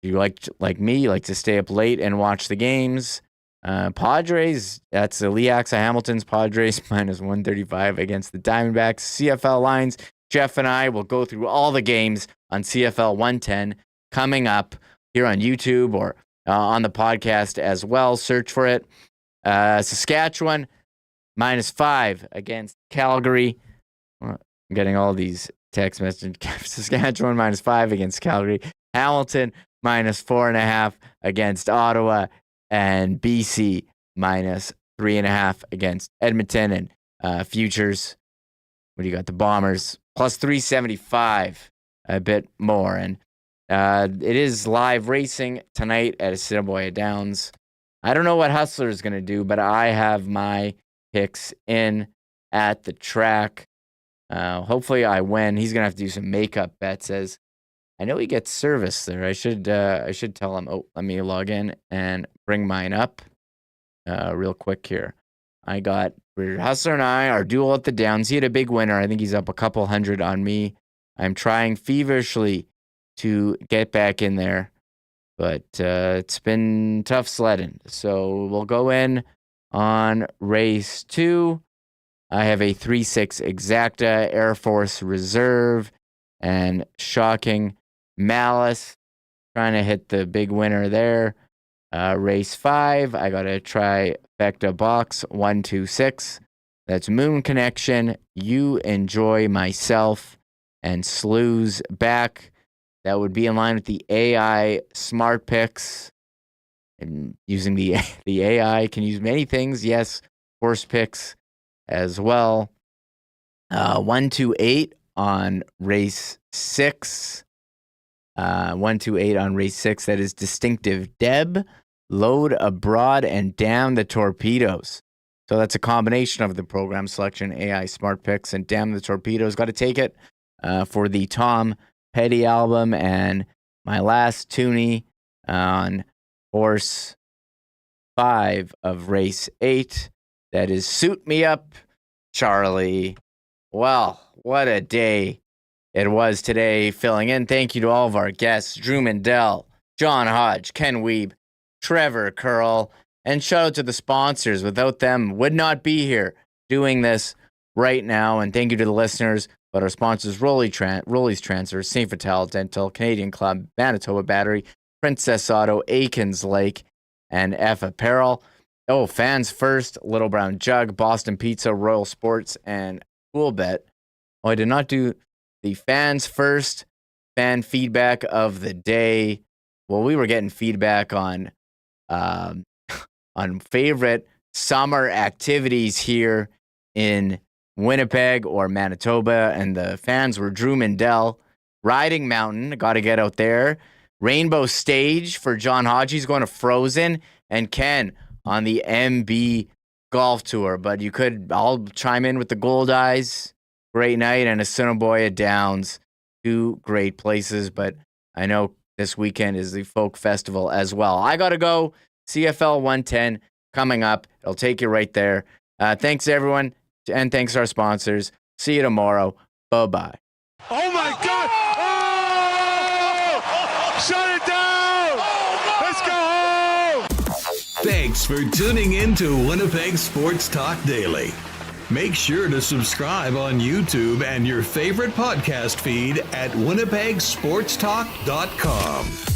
If you like me, you like to stay up late and watch the games. Padres, that's the Leaxa Hamilton's Padres, minus 135 against the Diamondbacks. CFL lines, Jeff and I will go through all the games on CFL 110 coming up. here on YouTube or on the podcast as well. Search for it. Saskatchewan -5 against Calgary. I'm getting all these text messages. Saskatchewan -5 against Calgary. Hamilton -4.5 against Ottawa. And BC -3.5 against Edmonton. And futures, what do you got? The Bombers +375, a bit more. And it is live racing tonight at Assiniboia Downs. I don't know what Hustler is going to do, but I have my picks in at the track. Hopefully I win. He's going to have to do some makeup bets, as I know he gets service there. I should tell him. Oh, let me log in and bring mine up real quick here. Hustler and I, our duel at the Downs. He had a big winner. I think he's up a couple hundred on me. I'm trying feverishly to get back in there, but it's been tough sledding. So we'll go in on race 2. I have a 3-6 exacta, Air Force Reserve, and Shocking Malice. Trying to hit the big winner there. Race 5, I got a trifecta box, 1, 2, 6. That's Moon Connection, You Enjoy Myself, and Slews Back. That would be in line with the AI smart picks. And using the AI can use many things. Yes, horse picks as well. 1, 2, 8 on race 6. 1, 2, 8 on race 6. That is Distinctive Deb, Load Abroad, and Damn the Torpedoes. So that's a combination of the program selection, AI smart picks, and Damn the Torpedoes. Got to take it for the Tom Petty album. And my last toonie on horse 5 of race 8. That is Suit Me Up, Charlie. Well, what a day it was today, filling in. Thank you to all of our guests, Drew Mindell, John Hodge, Ken Wiebe, Trevor Curl, and shout out to the sponsors. Without them, would not be here doing this right now. And thank you to the listeners, but our sponsors, Rolly's Transfer, St. Vital Dental, Canadian Club, Manitoba Battery, Princess Auto, Aikens Lake, and F Apparel. Oh, Fans First, Little Brown Jug, Boston Pizza, Royal Sports, and Coolbet. Oh, I did not do the Fans First fan feedback of the day. Well, we were getting feedback on favorite summer activities here in Winnipeg or Manitoba, and the fans were Drew Mindell, Riding Mountain, got to get out there, Rainbow Stage for John Hodge, he's going to Frozen, and Ken on the MB Golf Tour. But I'll chime in with the Goldeyes, great night, and Assiniboia Downs, 2 great places. But I know this weekend is the Folk Festival as well. I got to go. CFL 110 coming up. It'll take you right there. Thanks, everyone, and thanks to our sponsors. See you tomorrow. Bye-bye.
Oh, my God! Oh! Shut it down! Let's go home!
Thanks for tuning in to Winnipeg Sports Talk Daily. Make sure to subscribe on YouTube and your favorite podcast feed at winnipegsportstalk.com.